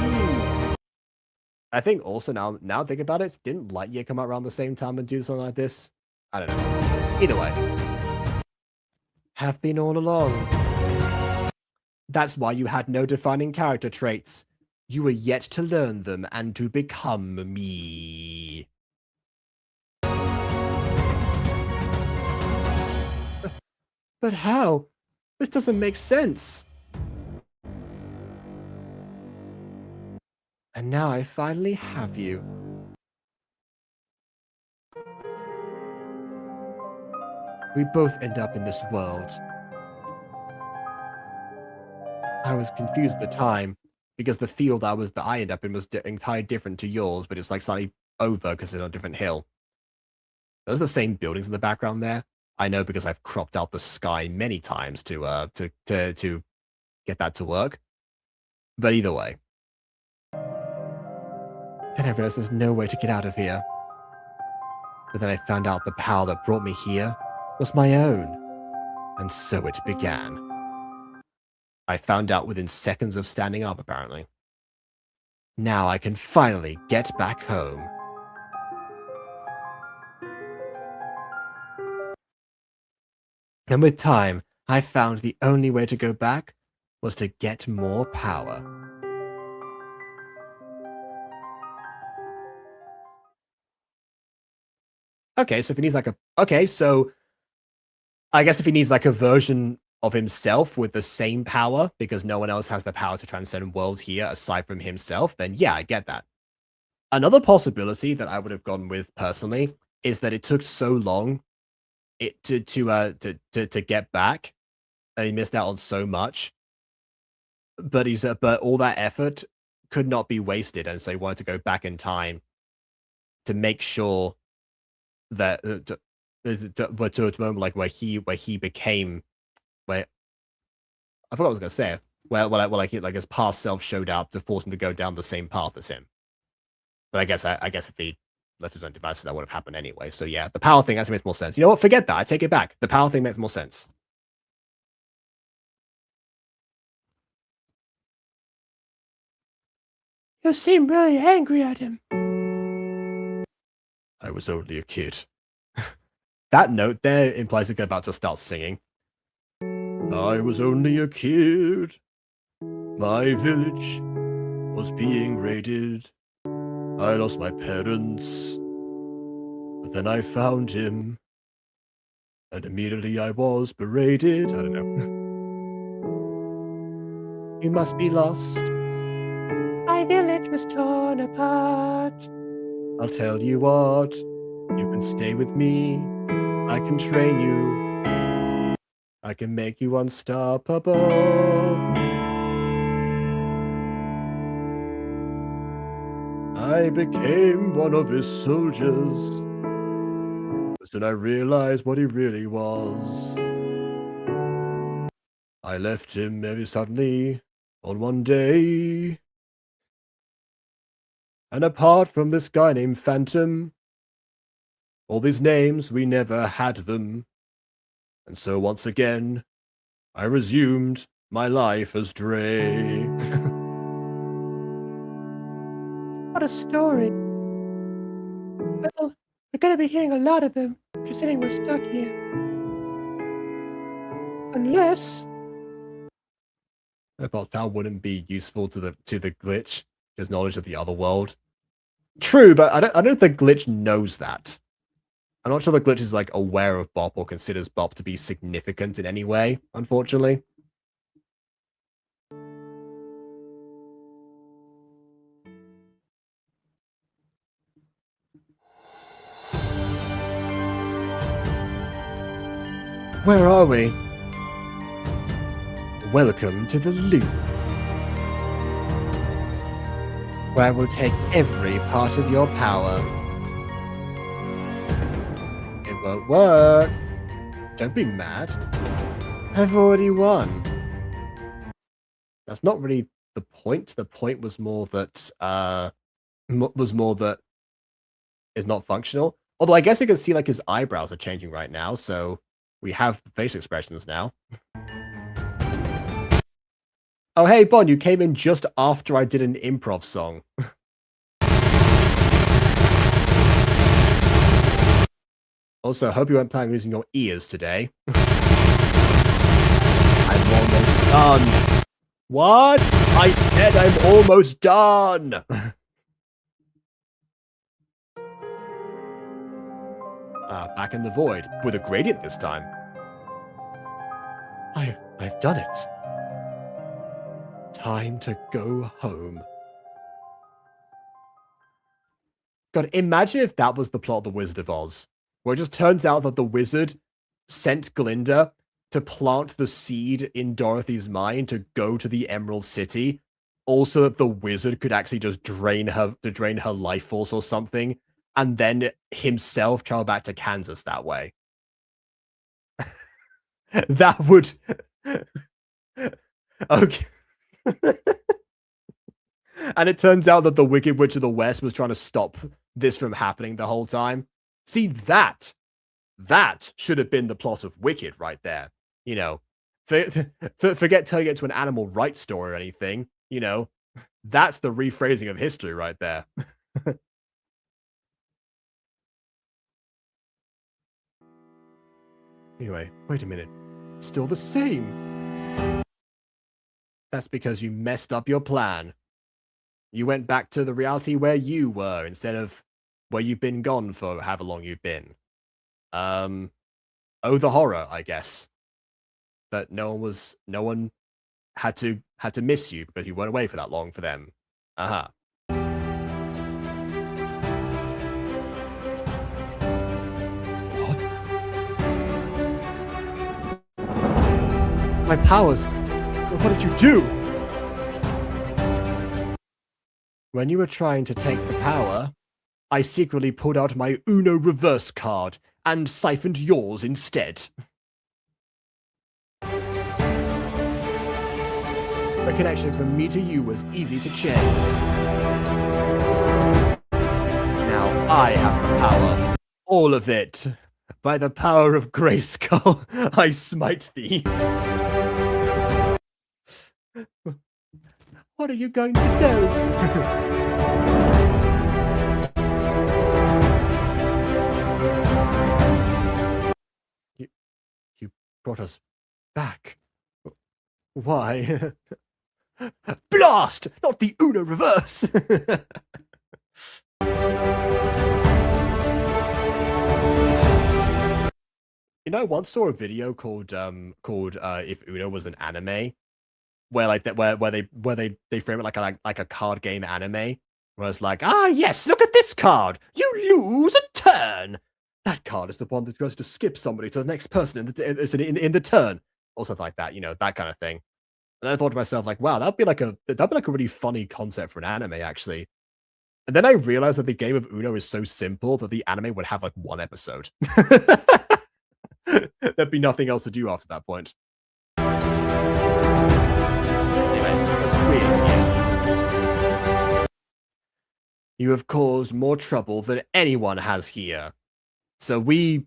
I think also now think about it, didn't Lightyear come out around the same time and do something like this? I don't know. Either way. Have been all along. That's why you had no defining character traits. You were yet to learn them and to become me. But how? This doesn't make sense. And now I finally have you. We both end up in this world. I was confused at the time because the field that I ended up in was entirely different to yours, but it's like slightly over because it's on a different hill. Those are the same buildings in the background there. I know because I've cropped out the sky many times to get that to work. But either way. Then I realized there's no way to get out of here. But then I found out the power that brought me here was my own. And so it began. I found out within seconds of standing up, apparently. Now I can finally get back home. And with time, I found the only way to go back was to get more power. Okay, so if he needs like a... Okay, so... I guess if he needs like a version of himself with the same power, because no one else has the power to transcend worlds here aside from himself, then yeah, I get that. Another possibility that I would have gone with personally is that it took so long to get back that he missed out on so much. But but all that effort could not be wasted, and so he wanted to go back in time to make sure that to a moment like where he became where I forgot what I was gonna say where like his past self showed up to force him to go down the same path as him. But I guess if he left his own devices, that would have happened anyway. So yeah, the power thing actually makes more sense. You know what? Forget that. I take it back. The power thing makes more sense. You seem really angry at him. I was only a kid. That note there implies they're about to start singing. I was only a kid. My village was being raided. I lost my parents. But then I found him. And immediately I was berated. I don't know. You must be lost. My village was torn apart. I'll tell you what. You can stay with me. I can train you. I can make you unstoppable. I became one of his soldiers. But soon I realized what he really was. I left him very suddenly on one day. And apart from this guy named Phantom, all these names, we never had them. And so once again, I resumed my life as Dre. What a story. Well, we're going to be hearing a lot of them, considering we're stuck here. Unless... I thought that wouldn't be useful to the glitch, his knowledge of the other world. True, but I don't think the glitch knows that. I'm not sure the glitch is like aware of Bop or considers Bop to be significant in any way, unfortunately. Where are we? Welcome to the loop, where I will take every part of your power. It won't work. Don't be mad. I've already won. That's not really the point. The point was more that is not functional. Although I guess you can see like his eyebrows are changing right now, so we have facial expressions now. Oh hey Bon, you came in just after I did an improv song. Also, hope you weren't planning on using your ears today. I'm almost done. What? I said I'm almost done. Back in the void with a gradient this time. I've done it. Time to go home. God, imagine if that was the plot of The Wizard of Oz, where it just turns out that the wizard sent Glinda to plant the seed in Dorothy's mind to go to the Emerald City, also that the wizard could actually just drain her life force or something, and then himself travel back to Kansas that way. That would okay. And it turns out that the Wicked Witch of the West was trying to stop this from happening the whole time. See, that should have been the plot of Wicked right there. You know, forget turning it to an animal rights story or anything. You know, that's the rephrasing of history right there. Anyway, wait a minute. Still the same. That's because you messed up your plan. You went back to the reality where you were instead of where you've been gone for however long you've been. Oh, the horror, I guess. That no one had to miss you because you weren't away for that long for them. Uh-huh. What? My powers. What did you do? When you were trying to take the power, I secretly pulled out my Uno reverse card and siphoned yours instead. The connection from me to you was easy to change. Now I have the power. All of it. By the power of Grayskull, I smite thee. What are you going to do? You brought us back. Why? Blast! Not the Uno reverse! You know, I once saw a video called If Uno Was an Anime, where like that where they frame it like a card game anime, where it's like, ah yes, look at this card. You lose a turn. That card is the one that goes to skip somebody to the next person in the turn, or something like that. You know, that kind of thing. And then I thought to myself, like, wow, that'd be like a really funny concept for an anime, actually. And then I realized that the game of Uno is so simple that the anime would have like one episode. There'd be nothing else to do after that point. Anyway, that's weird. Yeah. You have caused more trouble than anyone has here. So we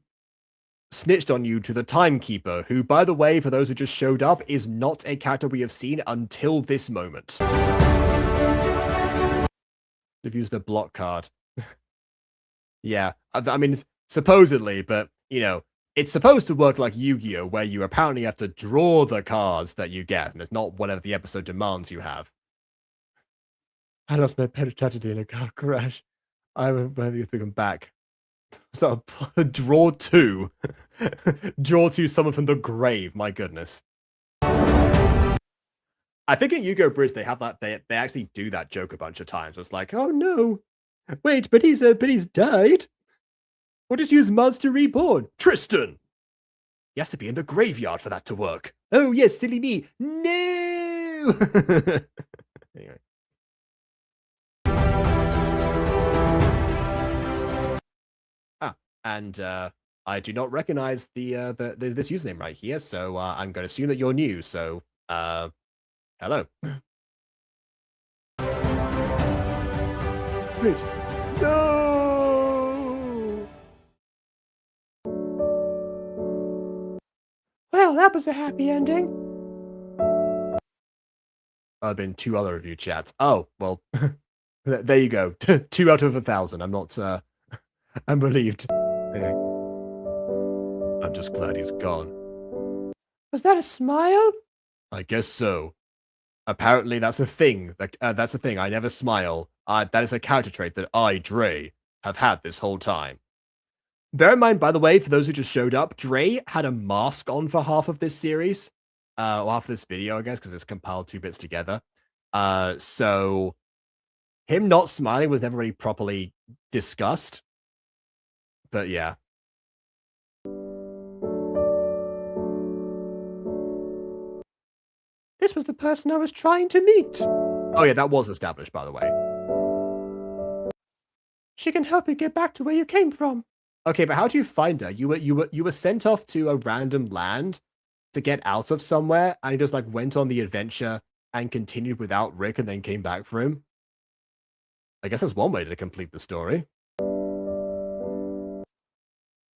snitched on you to the Timekeeper, who, by the way, for those who just showed up, is not a character we have seen until this moment. They've used the block card. Yeah, I mean, supposedly, but, you know, it's supposed to work like Yu-Gi-Oh!, where you apparently have to draw the cards that you get, and it's not whatever the episode demands you have. I lost my pet tragedy in a car crash. I haven't been come back. So, draw two. Draw two someone from the grave, my goodness. I think at Yu-Gi-Oh! Bridge they have that, they actually do that joke a bunch of times. It's like, oh no, wait, but he's died. We'll just use Monster Reborn. Tristan! He has to be in the graveyard for that to work. Oh yes, silly me. No! Anyway. And I do not recognize this username right here, so I'm going to assume that you're new. So, hello. Wait, no! Well, that was a happy ending. I've been 2 other review chats. Oh, well, there you go. 2 out of 1,000. I'm not. I'm relieved. Anyway. I'm just glad he's gone. Was that a smile? I guess so. Apparently, that's a thing. That's a thing. I never smile. That is a character trait that I, Dre, have had this whole time. Bear in mind, by the way, for those who just showed up, Dre had a mask on for half of this series. Or half of this video, I guess, because it's compiled 2 bits together. So him not smiling was never really properly discussed. But yeah. This was the person I was trying to meet. Oh yeah, that was established, by the way. She can help you get back to where you came from. Okay, but how do you find her? You were sent off to a random land to get out of somewhere, and you just like went on the adventure and continued without Rick, and then came back for him. I guess that's one way to complete the story.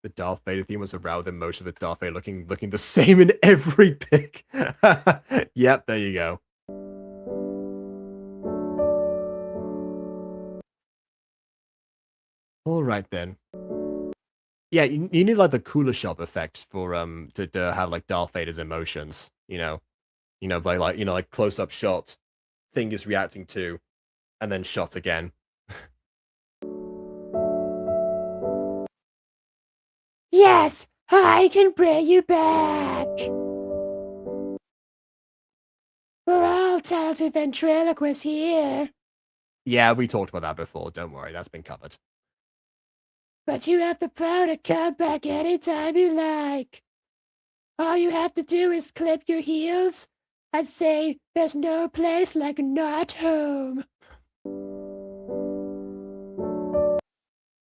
The Darth Vader theme was around the motion of the Darth Vader looking the same in every pic. Yep, there you go. All right then. Yeah, you need like the cooler shop effect for to have like Darth Vader's emotions. By like close up shot, thing is reacting to, and then shot again. Yes, I can bring you back. We're all talented ventriloquists here. Yeah, we talked about that before. Don't worry, that's been covered. But you have the power to come back anytime you like. All you have to do is clip your heels and say, "There's no place like not home."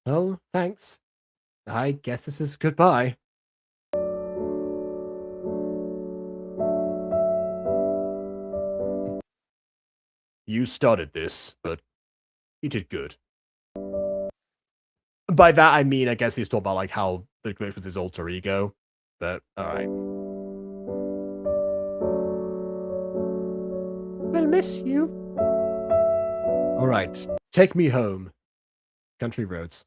Well, thanks. I guess this is goodbye. You started this, but you did good. By that, I mean, I guess he's talking about like how the glitch was his alter ego, but alright. We'll miss you. Alright, take me home. Country roads.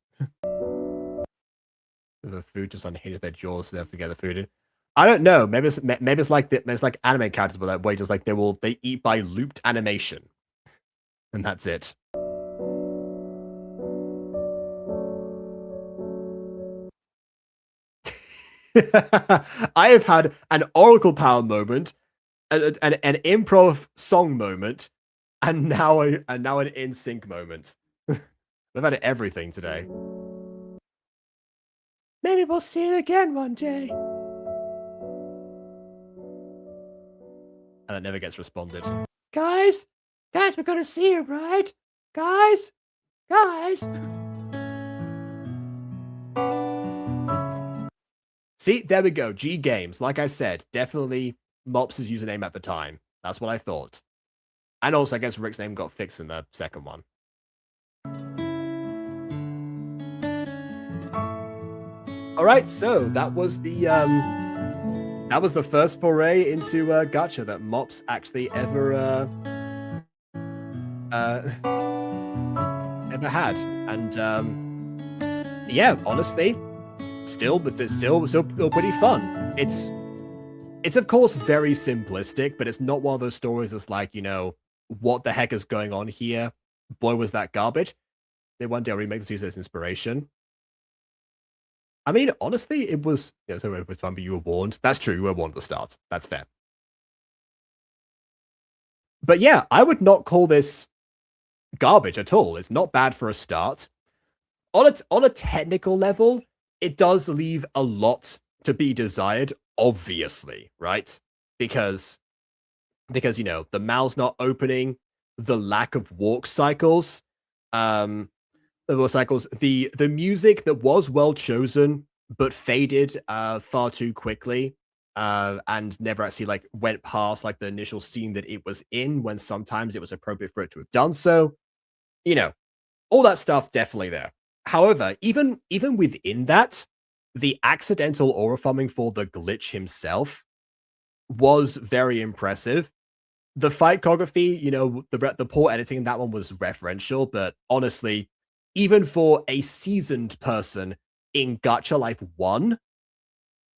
The food just unhinges their jaws, so they forget the food in. I don't know. Maybe it's like anime characters, but that way, just like they eat by looped animation, and that's it. I have had an Oracle Power moment, an improv song moment, and now an in sync moment. We've had everything today. Maybe we'll see it again one day. And it never gets responded. Guys, we're gonna see it, right? Guys. See, there we go. G Games. Like I said, definitely Mops' username at the time. That's what I thought. And also, I guess Rick's name got fixed in the second one. All right, so that was the first foray into Gacha that Mops actually ever had, and yeah, honestly, it's still pretty fun. It's of course very simplistic, but it's not one of those stories that's like, what the heck is going on here? Boy, was that garbage. They one day I'll remake this use as inspiration. I mean, honestly, it was so it was fun, but you were warned. That's true, you were warned at the start. That's fair. But yeah, I would not call this garbage at all. It's not bad for a start. On a technical level, it does leave a lot to be desired, obviously, right? Because the mouth's not opening, the lack of walk cycles, the music that was well chosen but faded far too quickly, and never actually like went past like the initial scene that it was in, when sometimes it was appropriate for it to have done so. All that stuff definitely there. However, even within that, the accidental aura farming for the glitch himself was very impressive. The fight choreography, the poor editing in that one was referential, but honestly, even for a seasoned person in Gacha Life 1,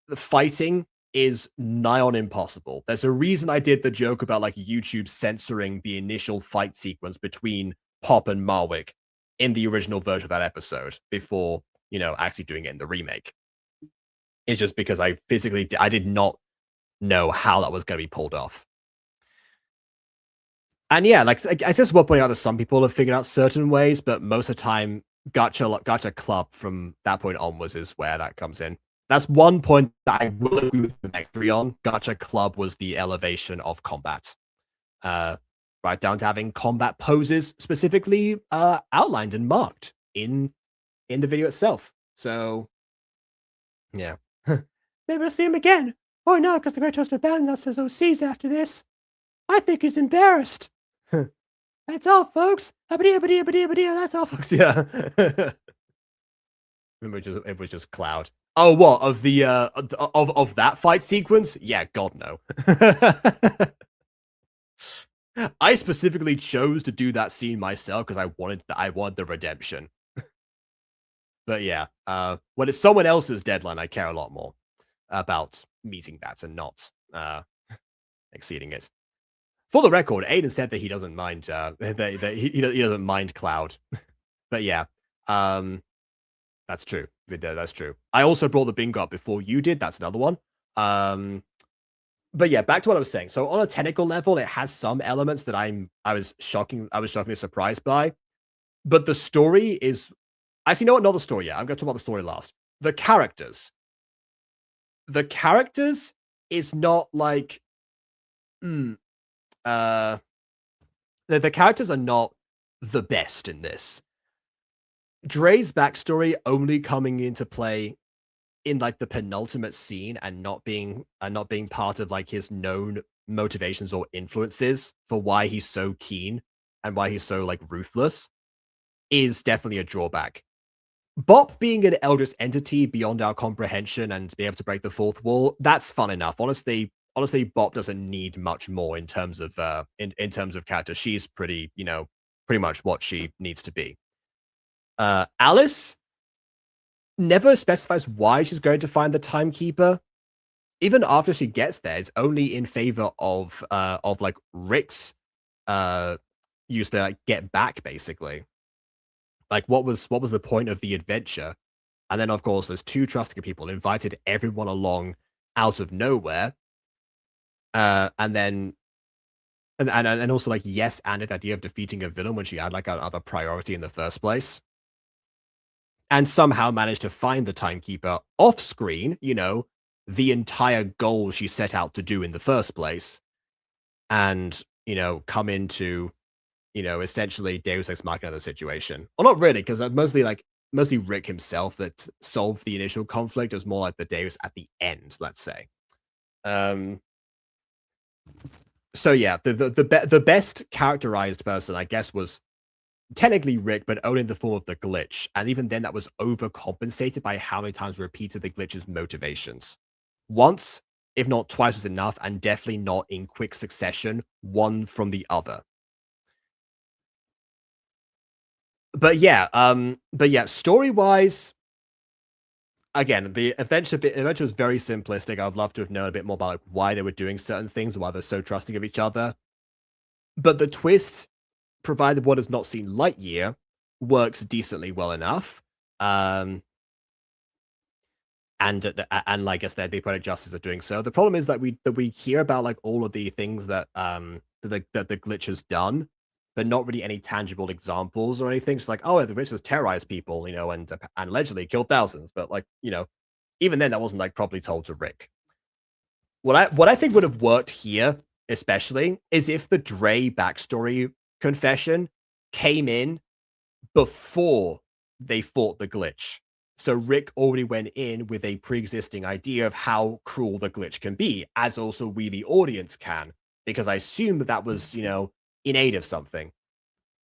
the fighting is nigh on impossible. There's a reason I did the joke about like YouTube censoring the initial fight sequence between Pop and Marwick in the original version of that episode before, actually doing it in the remake. It's just because I did not know how that was going to be pulled off. And yeah, like I just will point out that some people have figured out certain ways, but most of the time, Gacha Club from that point onwards is where that comes in. That's one point that I will agree with the Victory on. Gacha Club was the elevation of combat. Right down to having combat poses specifically outlined and marked in in the video itself. So, yeah. Maybe I'll see him again. Or no, because the Great Toaster abandoned us as OCs after this. I think he's embarrassed. That's all, folks. That's all, folks. Yeah. It was just Cloud. Oh, what of the of that fight sequence? Yeah, God no. I specifically chose to do that scene myself because I wanted the redemption. But yeah, when it's someone else's deadline, I care a lot more about meeting that and not exceeding it. For the record, Aiden said that he doesn't mind that he doesn't mind Cloud. But yeah, that's true. That's true. I also brought the bingo up before you did. That's another one. But yeah, back to what I was saying. So on a technical level, it has some elements that I was shockingly surprised by. But the story is actually, no, not the story yet. I'm going to talk about the story last. The characters. The characters is not like, the characters are not the best in this. Dre's backstory only coming into play in like the penultimate scene and not being part of like his known motivations or influences for why he's so keen and why he's so like ruthless is definitely a drawback. Bop being an eldritch entity beyond our comprehension and be able to break the fourth wall, that's fun enough. Honestly, Bop doesn't need much more in terms of in terms of character. She's pretty much what she needs to be. Alice never specifies why she's going to find the timekeeper. Even after she gets there, it's only in favor of like Rick's use to like, get back, basically. Like, what was the point of the adventure? And then, of course, there's two trusting people invited everyone along out of nowhere. And then, and also like, yes, and the idea of defeating a villain when she had like another priority in the first place. And somehow managed to find the timekeeper off screen, the entire goal she set out to do in the first place. And, come into essentially Deus Ex Machina the situation. Well, not really, because mostly Rick himself that solved the initial conflict. It was more like the Deus at the end, let's say. So yeah, the best characterized person, I guess, was technically Rick, but only in the form of the glitch. And even then, that was overcompensated by how many times we repeated the glitch's motivations. Once, if not twice, was enough, and definitely not in quick succession, one from the other. But yeah, story-wise, again, the adventure was very simplistic. I'd love to have known a bit more about like, why they were doing certain things, why they're so trusting of each other. But the twist, provided what has not seen Lightyear, works decently well enough. And like I said, the Poetic Justice are doing so. The problem is that we hear about like all of the things that the glitch has done, but not really any tangible examples or anything. Just like, oh, the glitch has terrorized people, and allegedly killed thousands. But like, even then, that wasn't like properly told to Rick. What I think would have worked here, especially, is if the Dre backstory confession came in before they fought the glitch. So Rick already went in with a pre-existing idea of how cruel the glitch can be, as also we, the audience, can, because I assume that was, in aid of something.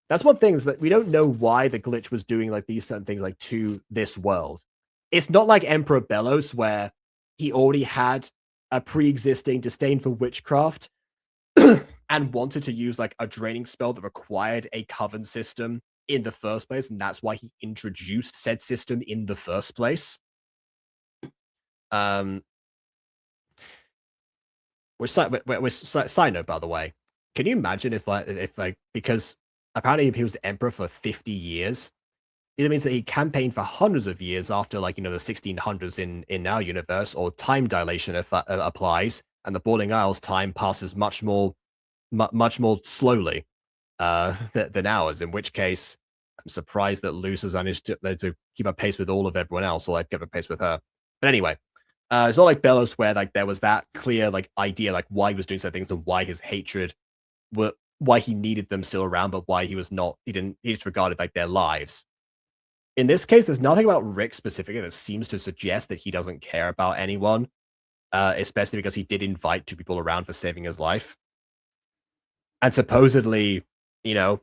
That's one thing, is that we don't know why the glitch was doing like these certain things like to this world. It's not like Emperor Bellows, where he already had a pre-existing disdain for witchcraft and wanted to use like a draining spell that required a coven system in the first place, and that's why he introduced said system in the first place. Which side note, by the way, can you imagine if because apparently if he was the emperor for 50 years, it means that he campaigned for hundreds of years after the 1600s in our universe, or time dilation if that applies, and the Boiling Isles time passes much more slowly than ours, in which case I'm surprised that Luce has managed to keep up pace with all of everyone else, or like keep up pace with her. But anyway, it's not like Bellows, where like there was that clear like idea like why he was doing certain things and why his hatred why he needed them still around, but why he was not, he disregarded like their lives. In this case, there's nothing about Rick specifically that seems to suggest that he doesn't care about anyone, especially because he did invite 2 people around for saving his life. And supposedly, you know,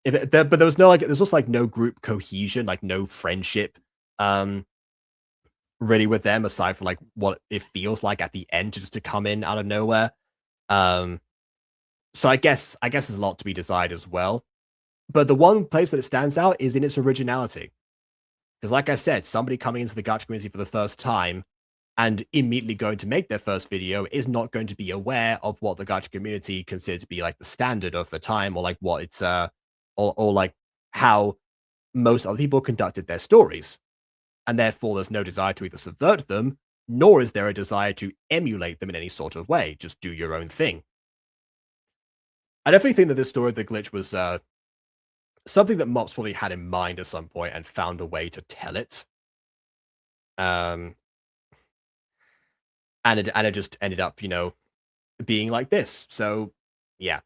but there was no, like, there's also, like, no group cohesion, like, no friendship, really with them aside from, like, what it feels like at the end just to come in out of nowhere. Um, so I guess there's a lot to be desired as well. But the one place that it stands out is in its originality. Because like I said, somebody coming into the Gacha community for the first time and immediately going to make their first video is not going to be aware of what the Gacha community considered to be like the standard of the time, or like what it's or like how most other people conducted their stories. And therefore there's no desire to either subvert them, nor is there a desire to emulate them in any sort of way. Just do your own thing. I definitely think that this story of the glitch was something that Mops probably had in mind at some point and found a way to tell it. And it just ended up, you know, being like this. So yeah.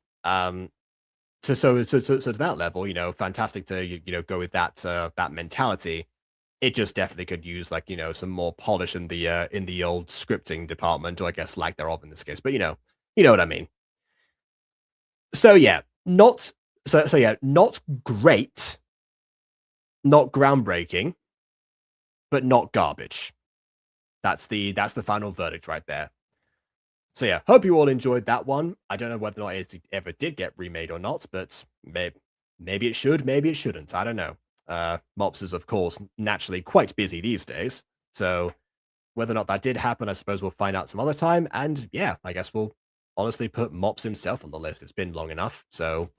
So to that level, you know, fantastic to you know go with that mentality. It just definitely could use, like, you know, some more polish in the old scripting department, or I guess lack thereof in this case. But you know what I mean. So yeah, not so yeah, not great, not groundbreaking, but not garbage. That's the final verdict right there. So yeah, hope you all enjoyed that one. I don't know whether or not it ever did get remade or not, but maybe it should, maybe it shouldn't. I don't know. Mops is, of course, naturally quite busy these days. So whether or not that did happen, I suppose we'll find out some other time. And yeah, I guess we'll honestly put Mops himself on the list. It's been long enough. So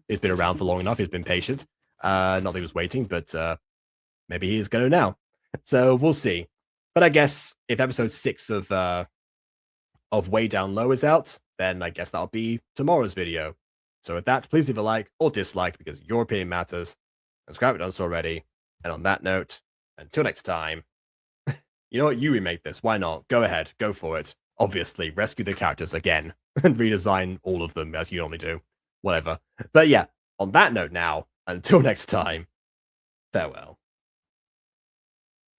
he's been around for long enough. He's been patient. Not that he was waiting, but maybe he is going to now. So we'll see. But I guess if episode 6 of Way Down Low is out, then I guess that'll be tomorrow's video. So with that, please leave a like or dislike because your opinion matters. Subscribe if you haven't done so already. And on that note, until next time, you know what? You remake this. Why not? Go ahead. Go for it. Obviously, rescue the characters again and redesign all of them as you normally do. Whatever. But yeah, on that note now, until next time, farewell.